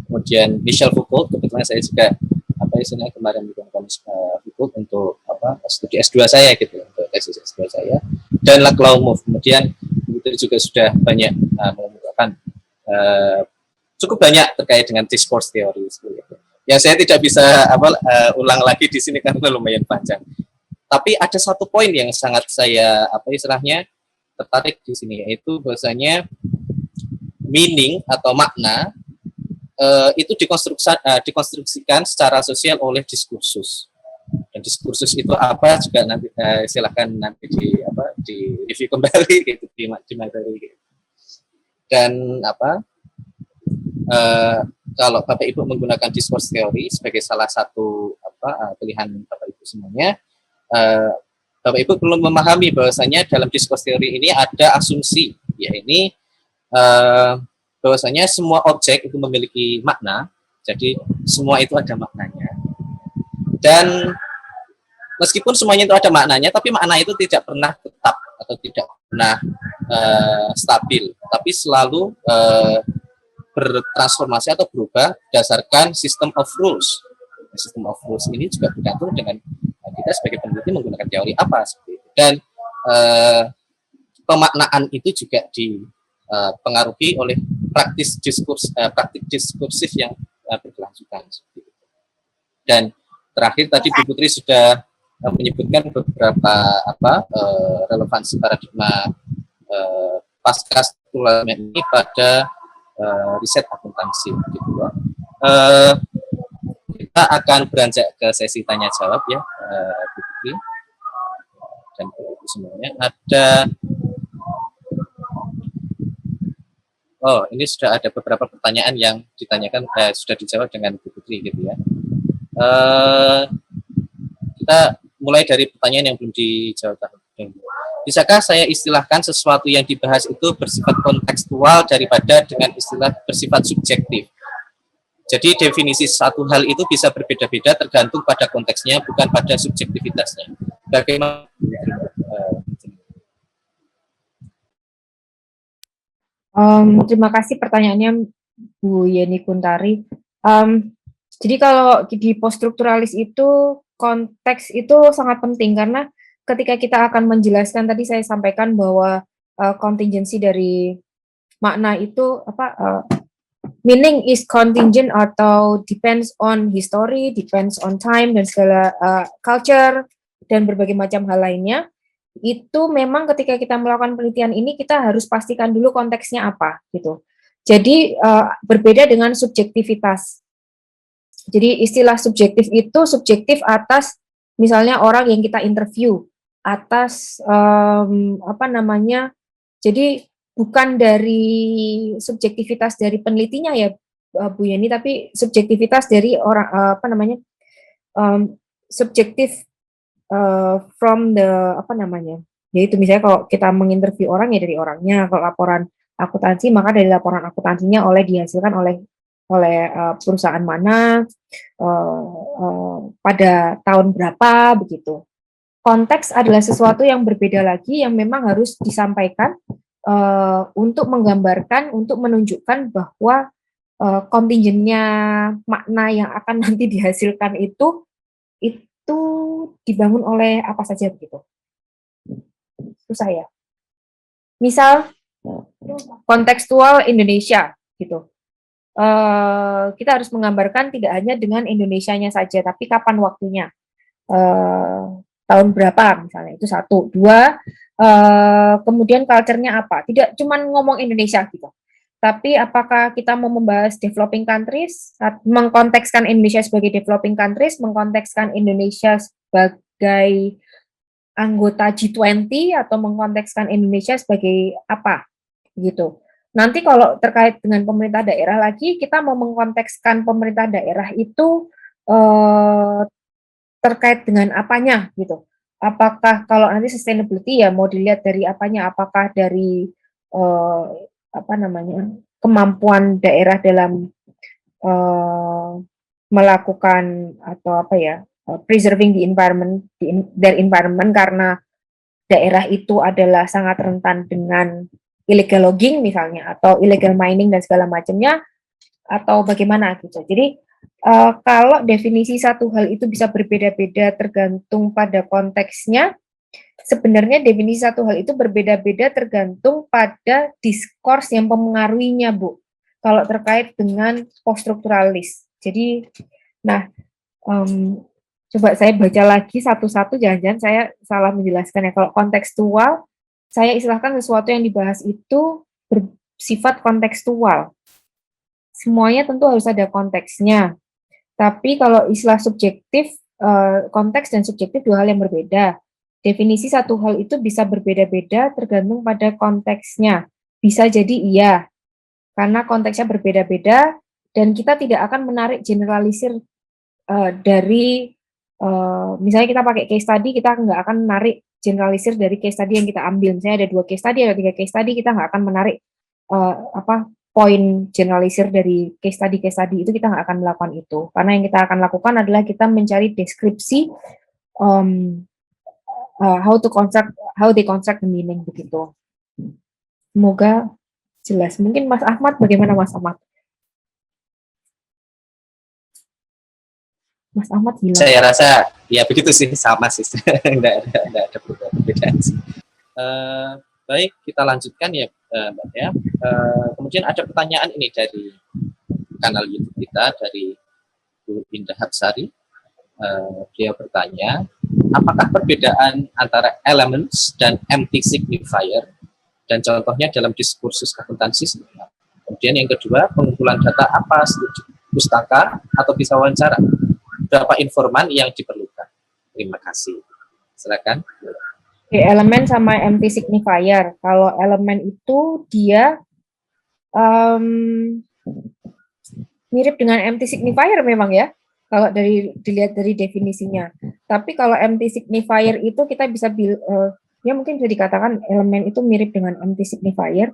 Kemudian Michel Foucault, kebetulan saya juga kemarin menggunakan Foucault untuk studi S2 saya gitu, untuk tesis S2 saya. Dan Laclau Mouffe. Kemudian Bu Putri juga sudah banyak menggunakan cukup banyak terkait dengan discourse theory seperti itu. Yang saya tidak bisa ulang lagi di sini karena lumayan panjang. Tapi ada satu poin yang sangat saya tertarik di sini, yaitu bahwasanya meaning atau makna itu dikonstruksikan secara sosial oleh diskursus. Dan diskursus itu apa juga nanti silakan nanti di review kembali gitu, di materi gitu. Dan kalau Bapak Ibu menggunakan discourse theory sebagai salah satu pilihan Bapak Ibu semuanya, Bapak Ibu perlu memahami bahwasanya dalam discourse theory ini ada asumsi, ya ini bahwasanya semua objek itu memiliki makna, jadi semua itu ada maknanya. Dan meskipun semuanya itu ada maknanya, tapi makna itu tidak pernah tetap atau tidak pernah stabil, tapi selalu bertransformasi atau berubah berdasarkan system of rules. System of rules ini juga bergantung dengan kita sebagai peneliti menggunakan teori apa seperti itu. Dan pemaknaan itu juga dipengaruhi oleh praktik diskursif yang berkelanjutan seperti itu. Dan terakhir tadi Bu Putri sudah menyebutkan beberapa relevansi paradigma pasca strukturalisme ini pada riset akuntansi gitu. Kita akan beranjak ke sesi tanya jawab ya. Bu Putri dan Bu semuanya. Ada, oh ini sudah ada beberapa pertanyaan yang ditanyakan, sudah dijawab dengan Bu Putri gitu ya. Kita mulai dari pertanyaan yang belum dijawab. Bisakah saya istilahkan sesuatu yang dibahas itu bersifat kontekstual daripada dengan istilah bersifat subjektif? Jadi definisi satu hal itu bisa berbeda-beda tergantung pada konteksnya, bukan pada subjektivitasnya. Bagaimana? Terima kasih pertanyaannya Bu Yeni Kuntari. Jadi kalau di poststrukturalis itu konteks itu sangat penting karena ketika kita akan menjelaskan, tadi saya sampaikan bahwa kontingensi dari makna itu meaning is contingent atau depends on history, depends on time dan segala culture dan berbagai macam hal lainnya. Itu memang ketika kita melakukan penelitian ini kita harus pastikan dulu konteksnya apa gitu. Jadi berbeda dengan subjektivitas. Jadi istilah subjektif itu subjektif atas misalnya orang yang kita interview, atas jadi bukan dari subjektivitas dari penelitinya ya Bu Yeni, tapi subjektivitas dari orang subjektif from the yaitu misalnya kalau kita menginterview orang ya dari orangnya, kalau laporan akuntansi maka dari laporan akuntansinya dihasilkan oleh perusahaan mana pada tahun berapa begitu. Konteks adalah sesuatu yang berbeda lagi yang memang harus disampaikan untuk menggambarkan, untuk menunjukkan bahwa kontingennya makna yang akan nanti dihasilkan itu dibangun oleh apa saja begitu. Itu saya. Misal kontekstual Indonesia gitu. Kita harus menggambarkan tidak hanya dengan Indonesianya saja, tapi kapan waktunya. Tahun berapa misalnya, itu satu. Dua, kemudian culture-nya apa. Tidak cuma ngomong Indonesia gitu. Tapi apakah kita mau membahas developing countries, mengkontekskan Indonesia sebagai developing countries, mengkontekskan Indonesia sebagai anggota G20, atau mengkontekskan Indonesia sebagai apa gitu. Nanti kalau terkait dengan pemerintah daerah lagi, kita mau mengkontekskan pemerintah daerah itu terkait dengan apanya gitu. Apakah kalau nanti sustainability ya mau dilihat dari apanya, apakah dari kemampuan daerah dalam melakukan atau preserving the environment, their environment, karena daerah itu adalah sangat rentan dengan illegal logging misalnya, atau illegal mining dan segala macamnya, atau bagaimana gitu. Jadi kalau definisi satu hal itu bisa berbeda-beda tergantung pada konteksnya, sebenarnya definisi satu hal itu berbeda-beda tergantung pada diskurs yang mempengaruhinya, Bu. Kalau terkait dengan poststrukturalis. Jadi, coba saya baca lagi satu-satu, jangan-jangan saya salah menjelaskan ya. Kalau kontekstual, saya istilahkan sesuatu yang dibahas itu bersifat kontekstual. Semuanya tentu harus ada konteksnya. Tapi kalau istilah subjektif, konteks dan subjektif dua hal yang berbeda. Definisi satu hal itu bisa berbeda-beda tergantung pada konteksnya. Bisa jadi iya, karena konteksnya berbeda-beda, dan kita tidak akan menarik generalisir dari, misalnya kita pakai case study, kita nggak akan menarik generalisir dari case study yang kita ambil. Misalnya ada 2 case study, ada 3 case study, kita nggak akan menarik poin generalisir dari case study itu, kita nggak akan melakukan itu. Karena yang kita akan lakukan adalah kita mencari deskripsi how they construct the meaning begitu. Semoga jelas. Mungkin Mas Ahmad, bagaimana Mas Ahmad? Mas Ahmad hilang. Saya rasa ya begitu sih, sama sih. Nggak ada perbedaan sih. Baik, kita lanjutkan ya Mbak ya. Kemudian ada pertanyaan ini dari kanal YouTube kita, dari Bu Indah Hapsari. Dia bertanya, apakah perbedaan antara elements dan empty signifier, dan contohnya dalam diskursus akuntansi. Kemudian yang kedua, pengumpulan data apa, pustaka atau bisa wawancara, berapa informan yang diperlukan. Terima kasih. Silakan. Oke, elemen sama empty signifier. Kalau elemen itu dia mirip dengan empty signifier memang ya, kalau dilihat dari definisinya. Tapi kalau empty signifier itu kita bisa ya mungkin bisa dikatakan elemen itu mirip dengan empty signifier.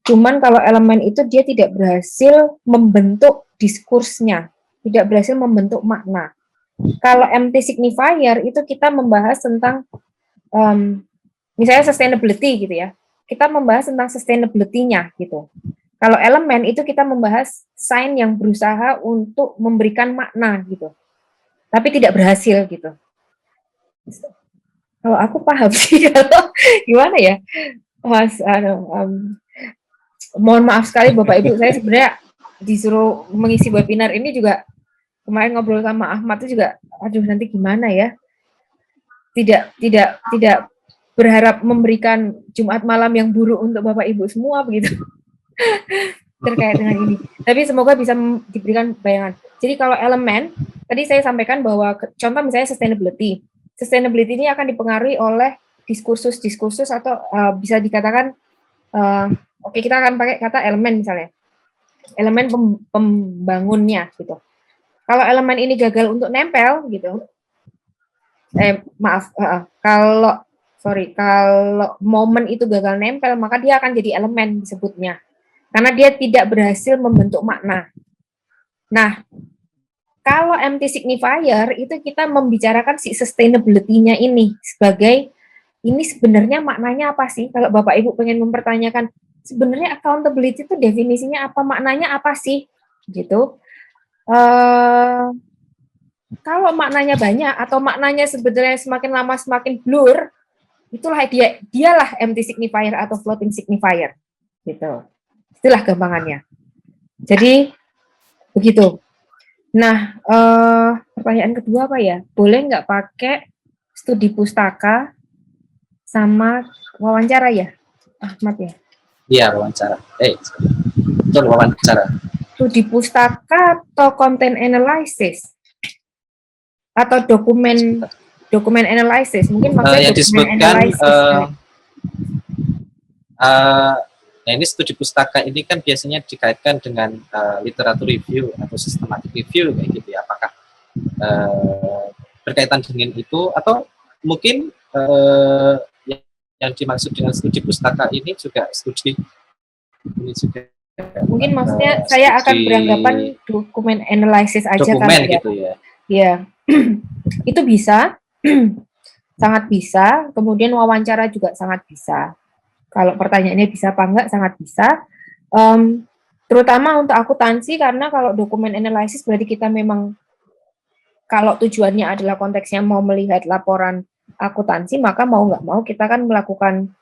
Cuman kalau elemen itu dia tidak berhasil membentuk diskursnya, tidak berhasil membentuk makna. Kalau empty signifier itu kita membahas tentang misalnya sustainability gitu ya. Kita membahas tentang sustainability-nya gitu. Kalau elemen itu kita membahas sign yang berusaha untuk memberikan makna gitu, tapi tidak berhasil gitu. Kalau aku paham sih, kalau gimana ya, Mas. Mohon maaf sekali Bapak Ibu, saya sebenarnya disuruh mengisi webinar ini juga kemarin ngobrol sama Ahmad itu juga, aduh nanti gimana ya, tidak berharap memberikan Jumat malam yang buruk untuk Bapak Ibu semua begitu. Terkait dengan ini. Tapi semoga bisa diberikan bayangan. Jadi kalau elemen, tadi saya sampaikan bahwa contoh misalnya sustainability. Sustainability ini akan dipengaruhi oleh diskursus atau bisa dikatakan, oke, kita akan pakai kata elemen misalnya. Elemen pembangunnya gitu. Kalau elemen ini gagal untuk nempel gitu, kalau momen itu gagal nempel, maka dia akan jadi elemen disebutnya. Karena dia tidak berhasil membentuk makna. Nah, kalau empty signifier itu kita membicarakan si sustainability-nya ini sebagai ini sebenarnya maknanya apa sih? Kalau Bapak Ibu pengen mempertanyakan sebenarnya accountability itu definisinya apa, maknanya apa sih? Gitu. Kalau maknanya banyak atau maknanya sebenarnya semakin lama semakin blur, itulah dialah empty signifier atau floating signifier. Gitu. Itulah gampangannya. Jadi begitu. Nah, pertanyaan kedua apa ya? Boleh nggak pakai studi pustaka sama wawancara ya, Ahmad ya? Iya, wawancara. Betul, wawancara. Studi pustaka atau content analysis atau dokumen analysis? Mungkin maksudnya yang dokumen disebutkan analysis. Nah, ini studi pustaka ini kan biasanya dikaitkan dengan literatur review atau systematic review kayak gitu ya. Apakah berkaitan dengan itu atau mungkin yang dimaksud dengan studi pustaka ini juga studi ini juga mungkin maksudnya saya akan beranggapan dokumen analysis aja dokumen kan gitu ya. Ya. Itu bisa. Sangat bisa. Kemudian wawancara juga sangat bisa. Kalau pertanyaannya bisa apa enggak, sangat bisa. Terutama untuk akuntansi, karena kalau dokumen analisis berarti kita memang, kalau tujuannya adalah konteksnya mau melihat laporan akuntansi, maka mau nggak mau kita kan melakukan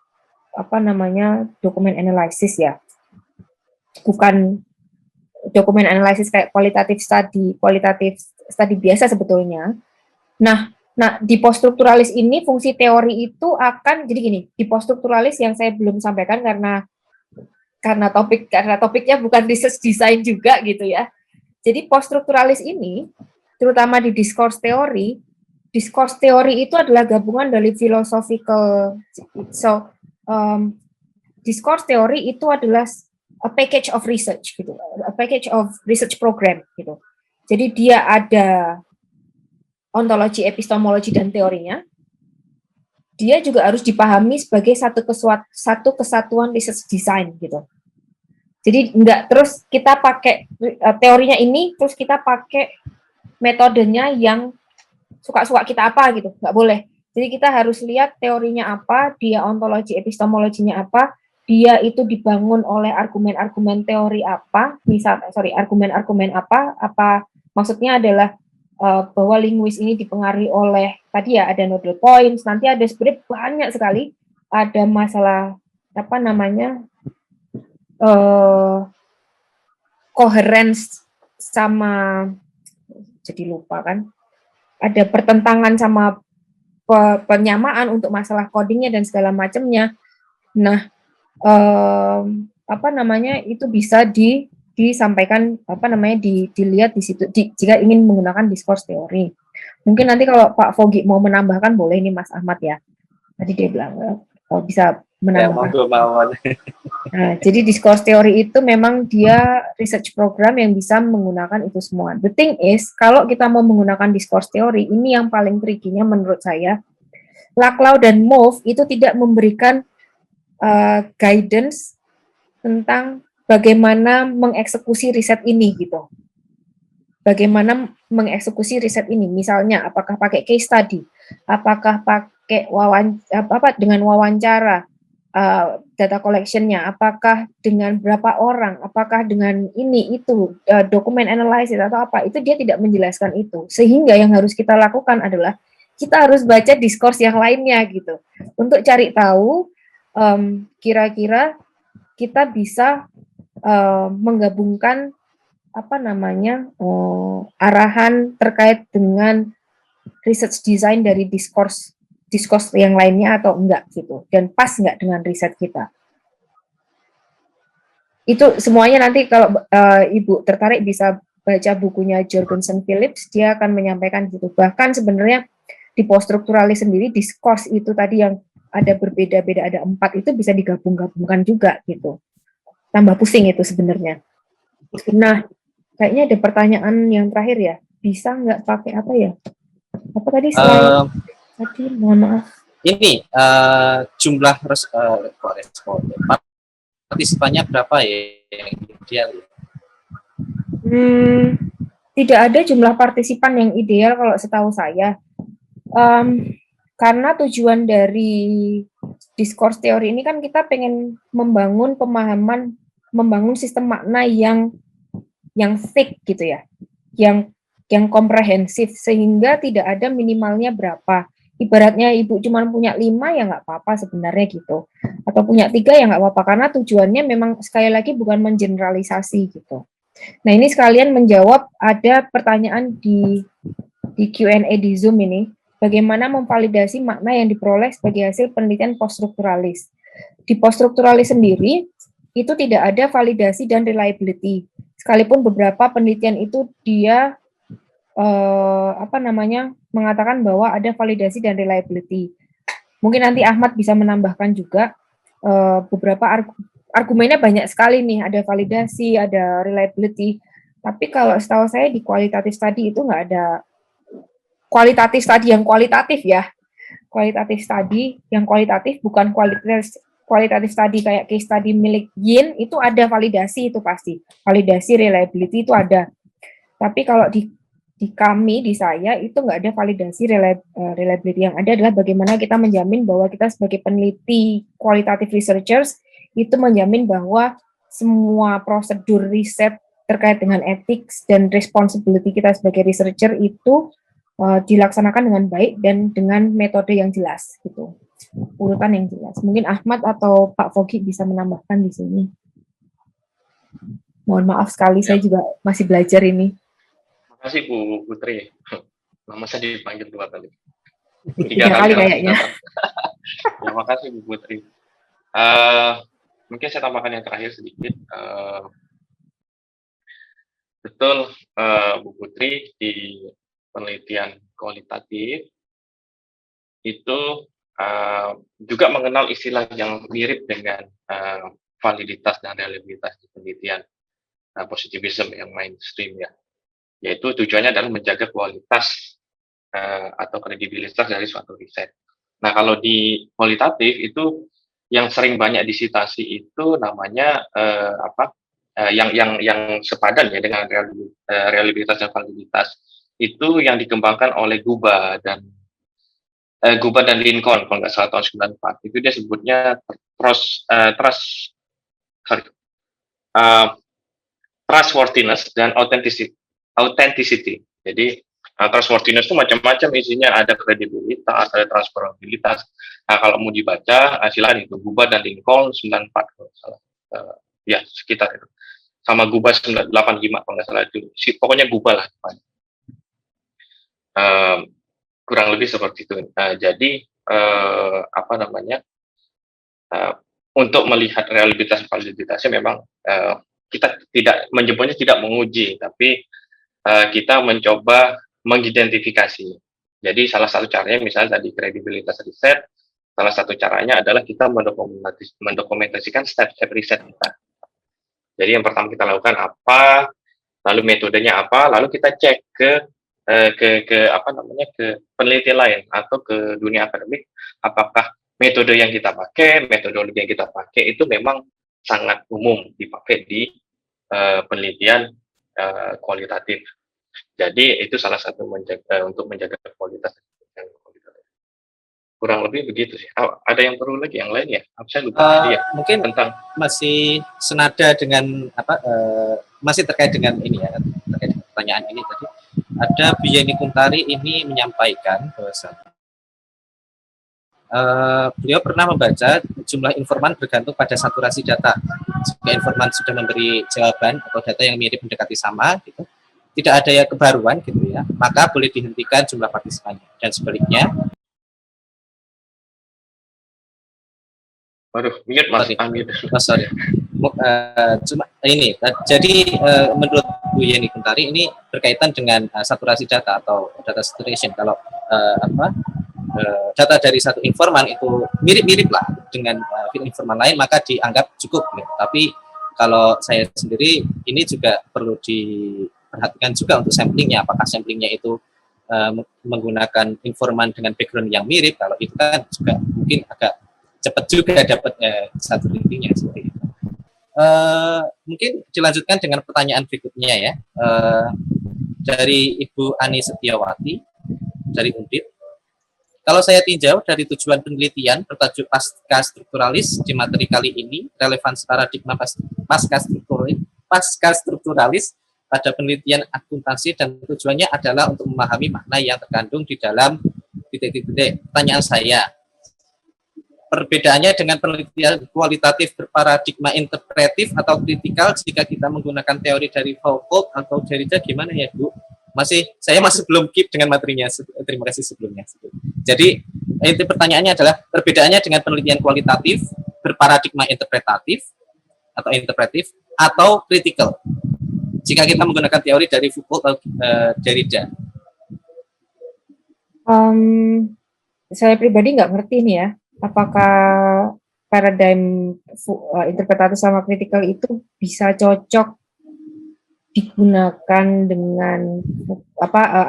dokumen analisis ya. Bukan dokumen analisis kayak kualitatif studi biasa sebetulnya. Nah, di poststrukturalis ini fungsi teori itu akan jadi gini. Di poststrukturalis yang saya belum sampaikan karena topiknya bukan research design juga gitu ya. Jadi poststrukturalis ini terutama di discourse teori itu adalah gabungan dari philosophical. Discourse teori itu adalah a package of research gitu, a package of research program gitu. Jadi dia ada ontologi, epistemologi, dan teorinya. Dia juga harus dipahami sebagai satu kesatuan research design gitu. Jadi enggak terus kita pakai teorinya ini, terus kita pakai metodenya yang suka-suka kita apa gitu, nggak boleh. Jadi kita harus lihat teorinya apa, dia ontologi, epistemologinya apa, dia itu dibangun oleh argumen-argumen teori apa, argumen-argumen apa maksudnya adalah bahwa linguis ini dipengaruhi oleh tadi ya ada nodal points, nanti ada sebenarnya banyak sekali, ada masalah coherence sama jadi lupa kan, ada pertentangan sama penyamaan untuk masalah codingnya dan segala macamnya. Nah, itu bisa disampaikan dilihat di situ jika ingin menggunakan discourse teori. Mungkin nanti kalau Pak Fogi mau menambahkan boleh nih Mas Ahmad ya. Tadi dia bilang kalau bisa Ya, menambahkan. monggo mawon. Nah, jadi discourse theory itu memang dia research program yang bisa menggunakan itu semua. The thing is, kalau kita mau menggunakan discourse theory, ini yang paling tricky-nya menurut saya. Laclau dan Mouffe itu tidak memberikan guidance tentang bagaimana mengeksekusi riset ini gitu. Bagaimana mengeksekusi riset ini? Misalnya, apakah pakai case study, apakah pakai dengan wawancara, data collection-nya, apakah dengan berapa orang, apakah dengan ini itu dokumen analysis atau apa, itu dia tidak menjelaskan itu. Sehingga yang harus kita lakukan adalah kita harus baca diskurs yang lainnya gitu untuk cari tahu kira-kira kita bisa menggabungkan apa namanya arahan terkait dengan research design dari diskurs yang lainnya atau enggak gitu, dan pas enggak dengan riset kita. Itu semuanya nanti kalau Ibu tertarik bisa baca bukunya Jorgensen Phillips, dia akan menyampaikan gitu. Bahkan sebenarnya di poststrukturalis sendiri diskurs itu tadi yang ada berbeda-beda, ada 4 itu bisa digabung-gabungkan juga gitu. Tambah pusing itu sebenarnya. Nah, kayaknya ada pertanyaan yang terakhir ya. Bisa nggak pakai apa ya? Apa tadi slide? Tadi mohon maaf. Ini jumlah responden partisipannya berapa ya yang ideal? Tidak ada jumlah partisipan yang ideal kalau setahu saya. Karena tujuan dari discourse teori ini kan kita pengen membangun pemahaman, membangun sistem makna yang thick gitu ya, yang komprehensif, sehingga tidak ada minimalnya berapa. Ibaratnya Ibu cuma punya 5 ya nggak apa-apa sebenarnya gitu, atau punya 3 ya nggak apa-apa, karena tujuannya memang sekali lagi bukan mengeneralisasi gitu. Nah ini sekalian menjawab ada pertanyaan di Q&A di Zoom ini, bagaimana memvalidasi makna yang diperoleh sebagai hasil penelitian poststrukturalis. Di poststrukturalis sendiri itu tidak ada validasi dan reliability. Sekalipun beberapa penelitian itu dia mengatakan bahwa ada validasi dan reliability. Mungkin nanti Ahmad bisa menambahkan juga beberapa argumennya banyak sekali nih, ada validasi, ada reliability. Tapi kalau setahu saya di kualitatif study itu nggak ada kualitatif study yang kualitatif ya. Kualitatif study yang kualitatif, bukan kualitatif study kayak case study milik Yin, itu ada validasi, itu pasti. Validasi, reliability itu ada. Tapi kalau di kami, di saya, itu nggak ada validasi reliability. Yang ada adalah bagaimana kita menjamin bahwa kita sebagai peneliti kualitatif researchers, itu menjamin bahwa semua prosedur riset terkait dengan ethics dan responsibility kita sebagai researcher itu dilaksanakan dengan baik dan dengan metode yang jelas gitu, urutan yang jelas. Mungkin Ahmad atau Pak Fogi bisa menambahkan di sini. Mohon maaf sekali, saya juga masih belajar ini. Terima kasih Bu Putri. Nama saya dipanggil 2 kali. 3 kali kayaknya. Terima kasih Bu Putri. Mungkin saya tambahkan yang terakhir sedikit. Betul, Bu Putri, di penelitian kualitatif itu juga mengenal istilah yang mirip dengan validitas dan reliabilitas di penelitian positivism yang mainstream ya, yaitu tujuannya adalah menjaga kualitas atau kredibilitas dari suatu riset. Nah, kalau di kualitatif itu yang sering banyak disitasi itu namanya yang sepadan ya dengan reliabilitas dan validitas, itu yang dikembangkan oleh Guba dan Lincoln kalau nggak salah tahun 94. Itu dia sebutnya trustworthiness dan authenticity. Jadi trustworthiness itu macam-macam isinya, ada kredibilitas, ada transferabilitas. Nah, kalau mau dibaca silakan itu Guba dan Lincoln 94 kalau nggak salah. Ya, sekitar itu. Sama Guba 985 kalau nggak salah itu. Pokoknya Guba lah. Kurang lebih seperti itu. Jadi untuk melihat reliabilitas validitasnya memang kita tidak menyebutnya tidak menguji, tapi kita mencoba mengidentifikasi Jadi salah satu caranya misalnya tadi kredibilitas riset, salah satu caranya adalah kita mendokumentasikan step-step riset kita. Jadi yang pertama kita lakukan apa, lalu metodenya apa, lalu kita cek ke apa namanya, ke peneliti lain atau ke dunia akademik, apakah metode yang kita pakai, metodologi yang kita pakai itu memang sangat umum dipakai di penelitian kualitatif. Jadi itu salah satu untuk menjaga kualitas dan kualitatif. Kurang lebih begitu sih. Ada yang perlu lagi yang lain ya? Saya lupa tadi ya Mungkin tentang masih senada dengan apa masih terkait dengan ini ya, terkait dengan pertanyaan ini tadi. Ada Bu Yeni Kuntari ini menyampaikan bahwa beliau pernah membaca jumlah informan bergantung pada saturasi data. Jika informan sudah memberi jawaban atau data yang mirip mendekati sama, gitu, tidak ada ya kebaruan, gitu ya, maka boleh dihentikan jumlah partisipannya. Dan sebaliknya, waduh, mute Mas, sorry. Cuma ini, jadi menurut Bu Yeni Kuntari ini berkaitan dengan saturasi data atau data saturation. Kalau data dari satu informan itu mirip-mirip lah dengan informan lain, maka dianggap cukup. Gitu. Tapi kalau saya sendiri ini juga perlu diperhatikan juga untuk samplingnya. Apakah samplingnya itu menggunakan informan dengan background yang mirip? Kalau itu kan juga mungkin agak cepat juga dapat satu intinya seperti itu. Mungkin dilanjutkan dengan pertanyaan berikutnya ya, dari Ibu Ani Setiawati dari Undip. Kalau saya tinjau dari tujuan penelitian bertajuk pasca strukturalis di materi kali ini, relevansi paradigma pasca strukturalis pada penelitian akuntansi dan tujuannya adalah untuk memahami makna yang terkandung di dalam titik-titik. Pertanyaan saya, perbedaannya dengan penelitian kualitatif berparadigma interpretif atau kritikal jika kita menggunakan teori dari Foucault atau Derrida gimana ya Bu? Saya masih belum keep dengan materinya. Terima kasih sebelumnya. Jadi inti pertanyaannya adalah perbedaannya dengan penelitian kualitatif berparadigma interpretatif atau kritikal jika kita menggunakan teori dari Foucault atau Derrida. Saya pribadi nggak ngerti nih ya, apakah paradigm interpretatif sama kritikal itu bisa cocok digunakan dengan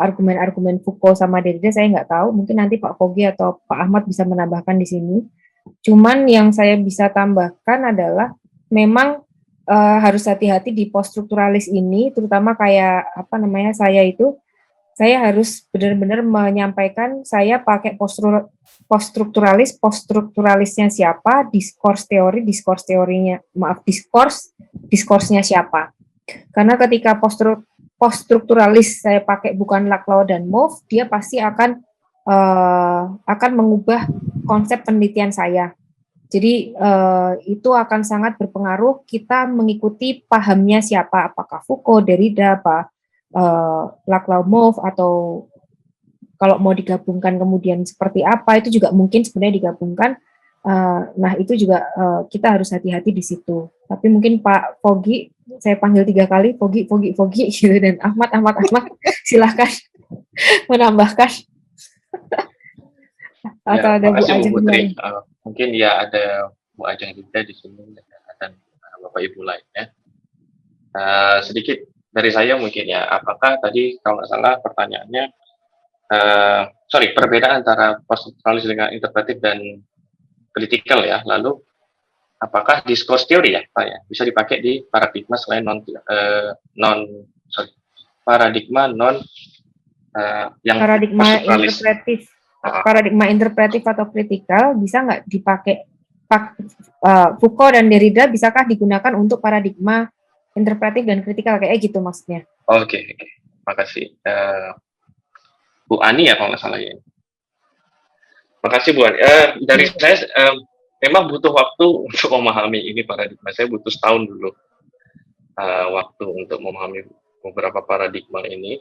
argumen-argumen Foucault sama Derrida. Saya nggak tahu, mungkin nanti Pak Fogi atau Pak Ahmad bisa menambahkan di sini. Cuman yang saya bisa tambahkan adalah memang harus hati-hati di poststrukturalis ini, terutama kayak saya harus benar-benar menyampaikan saya pakai poststrukturalisnya siapa, diskursnya siapa. Karena ketika poststrukturalis saya pakai bukan Laclau dan Mouffe, dia pasti akan mengubah konsep penelitian saya. Jadi itu akan sangat berpengaruh kita mengikuti pahamnya siapa, apakah Foucault, Derrida, Laclau, Mouffe, atau kalau mau digabungkan kemudian seperti apa, itu juga mungkin sebenarnya digabungkan. Nah itu juga kita harus hati-hati di situ. Tapi mungkin Pak Fogi, saya panggil 3 kali, Fogi, gitu, dan Ahmad, silahkan menambahkan. Atau ya, ada Bu Ajeng Putri. Mungkin ya ada Bu Ajeng juga di sini dan Bapak Ibu lainnya. Sedikit dari saya mungkin ya, apakah tadi kalau nggak salah pertanyaannya, perbedaan antara poststrukturalis dengan interpretif dan kritikal ya, lalu apakah discourse theory ya Pak ya bisa dipakai di paradigma selain paradigma yang paradigma interpretif atau kritikal bisa nggak dipakai Foucault dan Derrida, bisakah digunakan untuk paradigma interpretif dan kritikal kayak gitu maksudnya? Oke. Makasih Bu Ani ya kalau nggak salah ya. Makasih Bu Ani. Dari saya memang butuh waktu untuk memahami ini paradigma. Saya butuh setahun dulu waktu untuk memahami beberapa paradigma ini.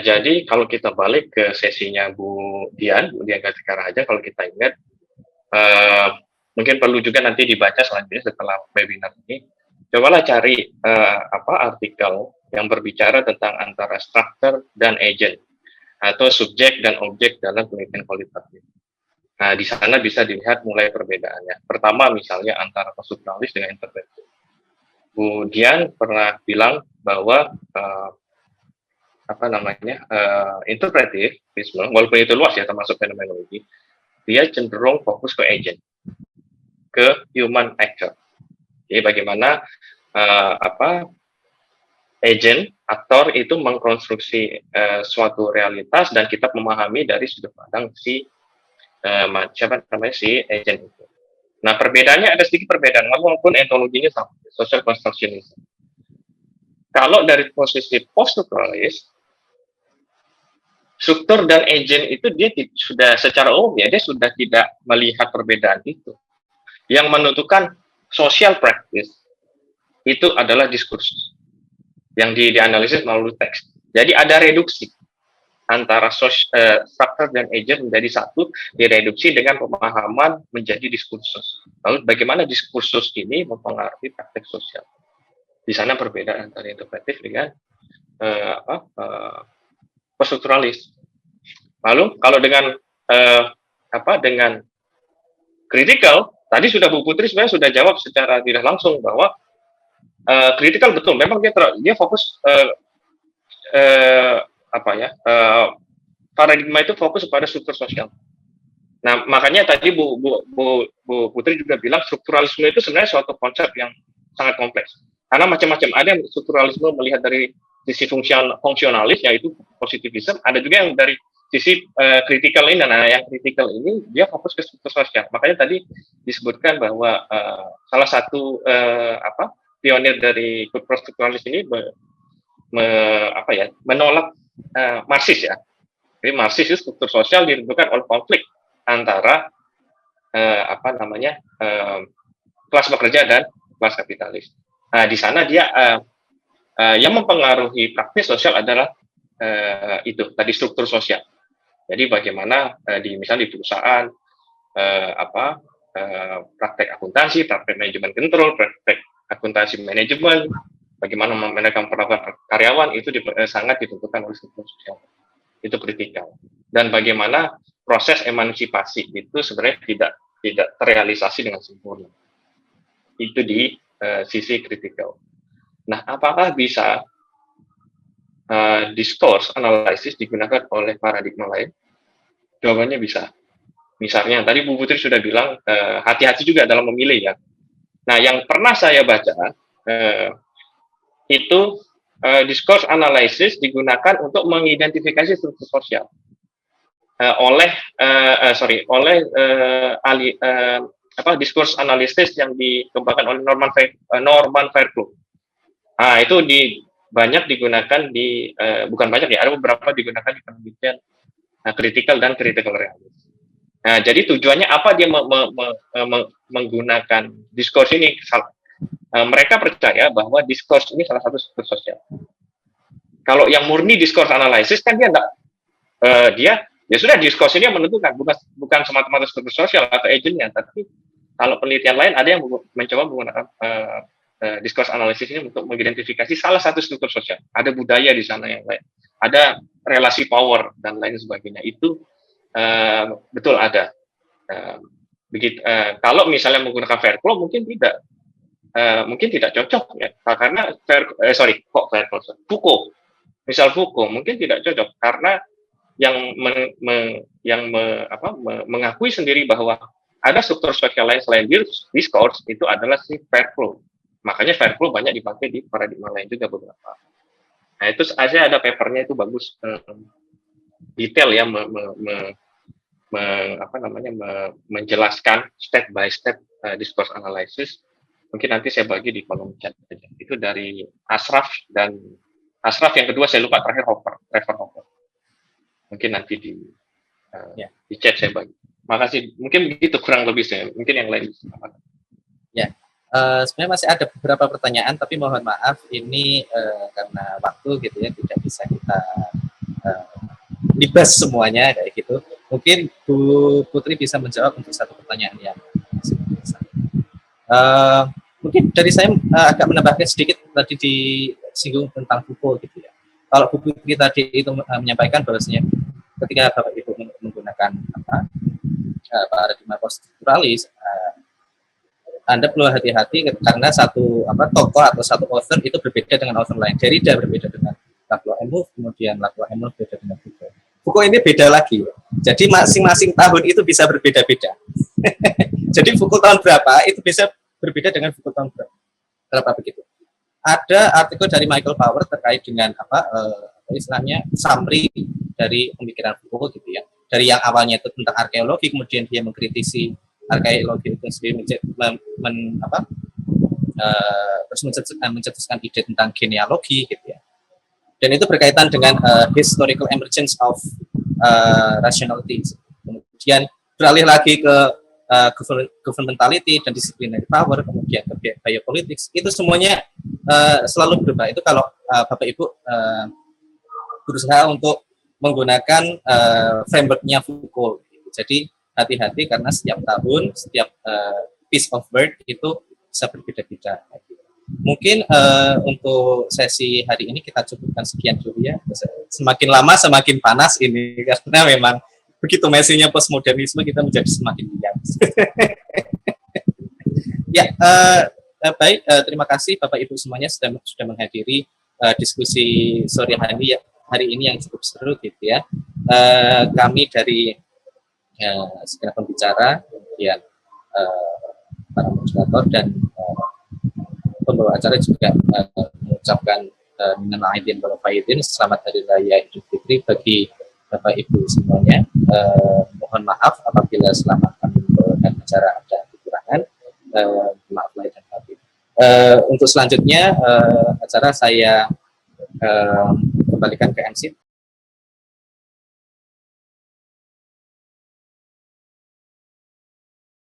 Jadi kalau kita balik ke sesinya Bu Dian Gatikaraja, kalau kita ingat, mungkin perlu juga nanti dibaca selanjutnya setelah webinar ini. Cobalah cari artikel yang berbicara tentang antara structure dan agent. atau subjek dan objek dalam penelitian kualitatif. Nah, di sana bisa dilihat mulai perbedaannya. Pertama, misalnya antara konstrukturalis dengan interpretif. Kemudian pernah bilang bahwa interpretivisme, walaupun itu luas ya, termasuk fenomenologi, dia cenderung fokus ke agent, ke human actor. Jadi bagaimana agent, aktor itu mengkonstruksi suatu realitas dan kita memahami dari sudut pandang si agent itu. Nah, perbedaannya ada sedikit perbedaan, walaupun ontologinya sama, social constructionism. Kalau dari posisi post-structuralis, struktur dan agent itu dia sudah secara umum ya, dia sudah tidak melihat perbedaan itu. Yang menentukan social practice itu adalah diskursus yang dianalisis melalui teks. Jadi ada reduksi antara struktur dan agent menjadi satu, direduksi dengan pemahaman menjadi diskursus. Lalu bagaimana diskursus ini mempengaruhi praktek sosial? Di sana perbedaan antara interpretif dengan post-strukturalis. Lalu kalau dengan dengan critical, tadi sudah Bu Putri sebenarnya sudah jawab secara tidak langsung bahwa critical betul, memang dia fokus paradigma itu fokus pada struktur sosial. Nah, makanya tadi Bu Putri juga bilang strukturalisme itu sebenarnya suatu konsep yang sangat kompleks. Karena macam-macam, ada yang strukturalisme melihat dari sisi fungsionalis, yaitu positivisme, ada juga yang dari sisi kritikal ini. Nah, yang kritikal ini dia fokus ke struktur sosial. Makanya tadi disebutkan bahwa salah satu pionir dari strukturalisme ini menolak Marxis ya. Jadi Marxis itu struktur sosial ditentukan oleh konflik antara kelas pekerja dan kelas kapitalis. Nah, di sana dia yang mempengaruhi praktis sosial adalah itu tadi struktur sosial. Jadi bagaimana misalnya di perusahaan praktek akuntansi, praktek manajemen kontrol, praktek akuntansi manajemen, bagaimana mereka memperlakukan karyawan itu sangat ditentukan oleh struktur sosial. Itu kritikal. Dan bagaimana proses emansipasi itu sebenarnya tidak terrealisasi dengan sempurna. Itu di sisi kritikal. Nah, apakah bisa discourse analysis digunakan oleh paradigma lain? Jawabannya bisa. Misalnya, tadi Bu Putri sudah bilang hati-hati juga dalam memilih ya. Nah, yang pernah saya baca itu discourse analysis digunakan untuk mengidentifikasi struktur sosial oleh discourse analysis yang dikembangkan oleh Norman Fairclough. Nah, itu banyak digunakan bukan banyak ya, ada beberapa digunakan di penelitian critical dan critical realist. Nah, jadi tujuannya apa dia menggunakan discourse ini? Mereka percaya bahwa discourse ini salah satu struktur sosial. Kalau yang murni discourse analysis kan dia sudah discourse ini yang menentukan, bukan semata-mata struktur sosial atau agentnya, tapi kalau penelitian lain ada yang mencoba menggunakan discourse analysis ini untuk mengidentifikasi salah satu struktur sosial. Ada budaya di sana yang lain, ada relasi power dan lain sebagainya. Itu betul ada. Kalau misalnya menggunakan Fairclough mungkin tidak cocok ya, karena Foucault. Misal Foucault mungkin tidak cocok karena yang mengakui sendiri bahwa ada struktur sosial lain selain discourse itu adalah si Fairclough. Makanya Fairclough banyak dipakai di paradigma lain juga beberapa. Nah, itu saya ada papernya itu bagus, detail ya, menjelaskan step by step discourse analysis. Mungkin nanti saya bagi di kolom chat. Itu dari Ashraf yang kedua saya lupa, terakhir Trevor Hopper. Mungkin nanti di chat saya bagi. Makasih. Mungkin begitu kurang lebih saya. Mungkin yang lain. Ya, sebenarnya masih ada beberapa pertanyaan, tapi mohon maaf ini karena waktu gitu ya tidak bisa kita dibahas semuanya kayak gitu. Mungkin Bu Putri bisa menjawab untuk satu pertanyaan yang masih bisa. Mungkin dari saya agak menambahkan sedikit tadi disinggung tentang Foucault gitu ya. Kalau Bu Putri tadi itu menyampaikan bahwasanya ketika Bapak Ibu menggunakan paradigma poststrukturalis, Anda perlu hati-hati karena satu tokoh atau satu author itu berbeda dengan author lain. Derrida berbeda dengan Laclau Emhoff, kemudian Laclau Emhoff berbeda dengan Foucault. Foucault ini beda lagi. Jadi masing-masing tahun itu bisa berbeda-beda. Jadi Foucault tahun berapa itu bisa berbeda dengan Foucault tahun berapa begitu. Ada artikel dari Michael Power terkait dengan istilahnya summary dari pemikiran Foucault gitu ya. Dari yang awalnya itu tentang arkeologi, kemudian dia mengkritisi arkeologi itu sendiri terus mencetuskan ide tentang genealogi gitu ya. Dan itu berkaitan dengan historical emergence of rationality. Kemudian beralih lagi ke governmentality dan disciplinary power, kemudian ke biopolitics. Itu semuanya selalu berubah. Itu kalau Bapak Ibu berusaha untuk menggunakan framework-nya Foucault. Jadi hati-hati karena setiap tahun, setiap piece of work itu bisa berbeda-beda. Mungkin untuk sesi hari ini kita cukupkan sekian dulu ya. Semakin lama semakin panas ini karena memang begitu mesinya postmodernisme kita menjadi semakin liar. Ya, baik. Terima kasih Bapak Ibu semuanya sudah menghadiri diskusi sore hari ini yang cukup seru gitu ya. Kami dari segenap pembicara, kemudian para moderator dan pembawa acara juga mengucapkan minal aidin wal faizin, selamat hari raya Idul Fitri bagi Bapak Ibu semuanya. Mohon maaf apabila selama kami membawakan acara ada kekurangan. Maaf lahir dan batin. Untuk selanjutnya acara saya kembalikan ke MC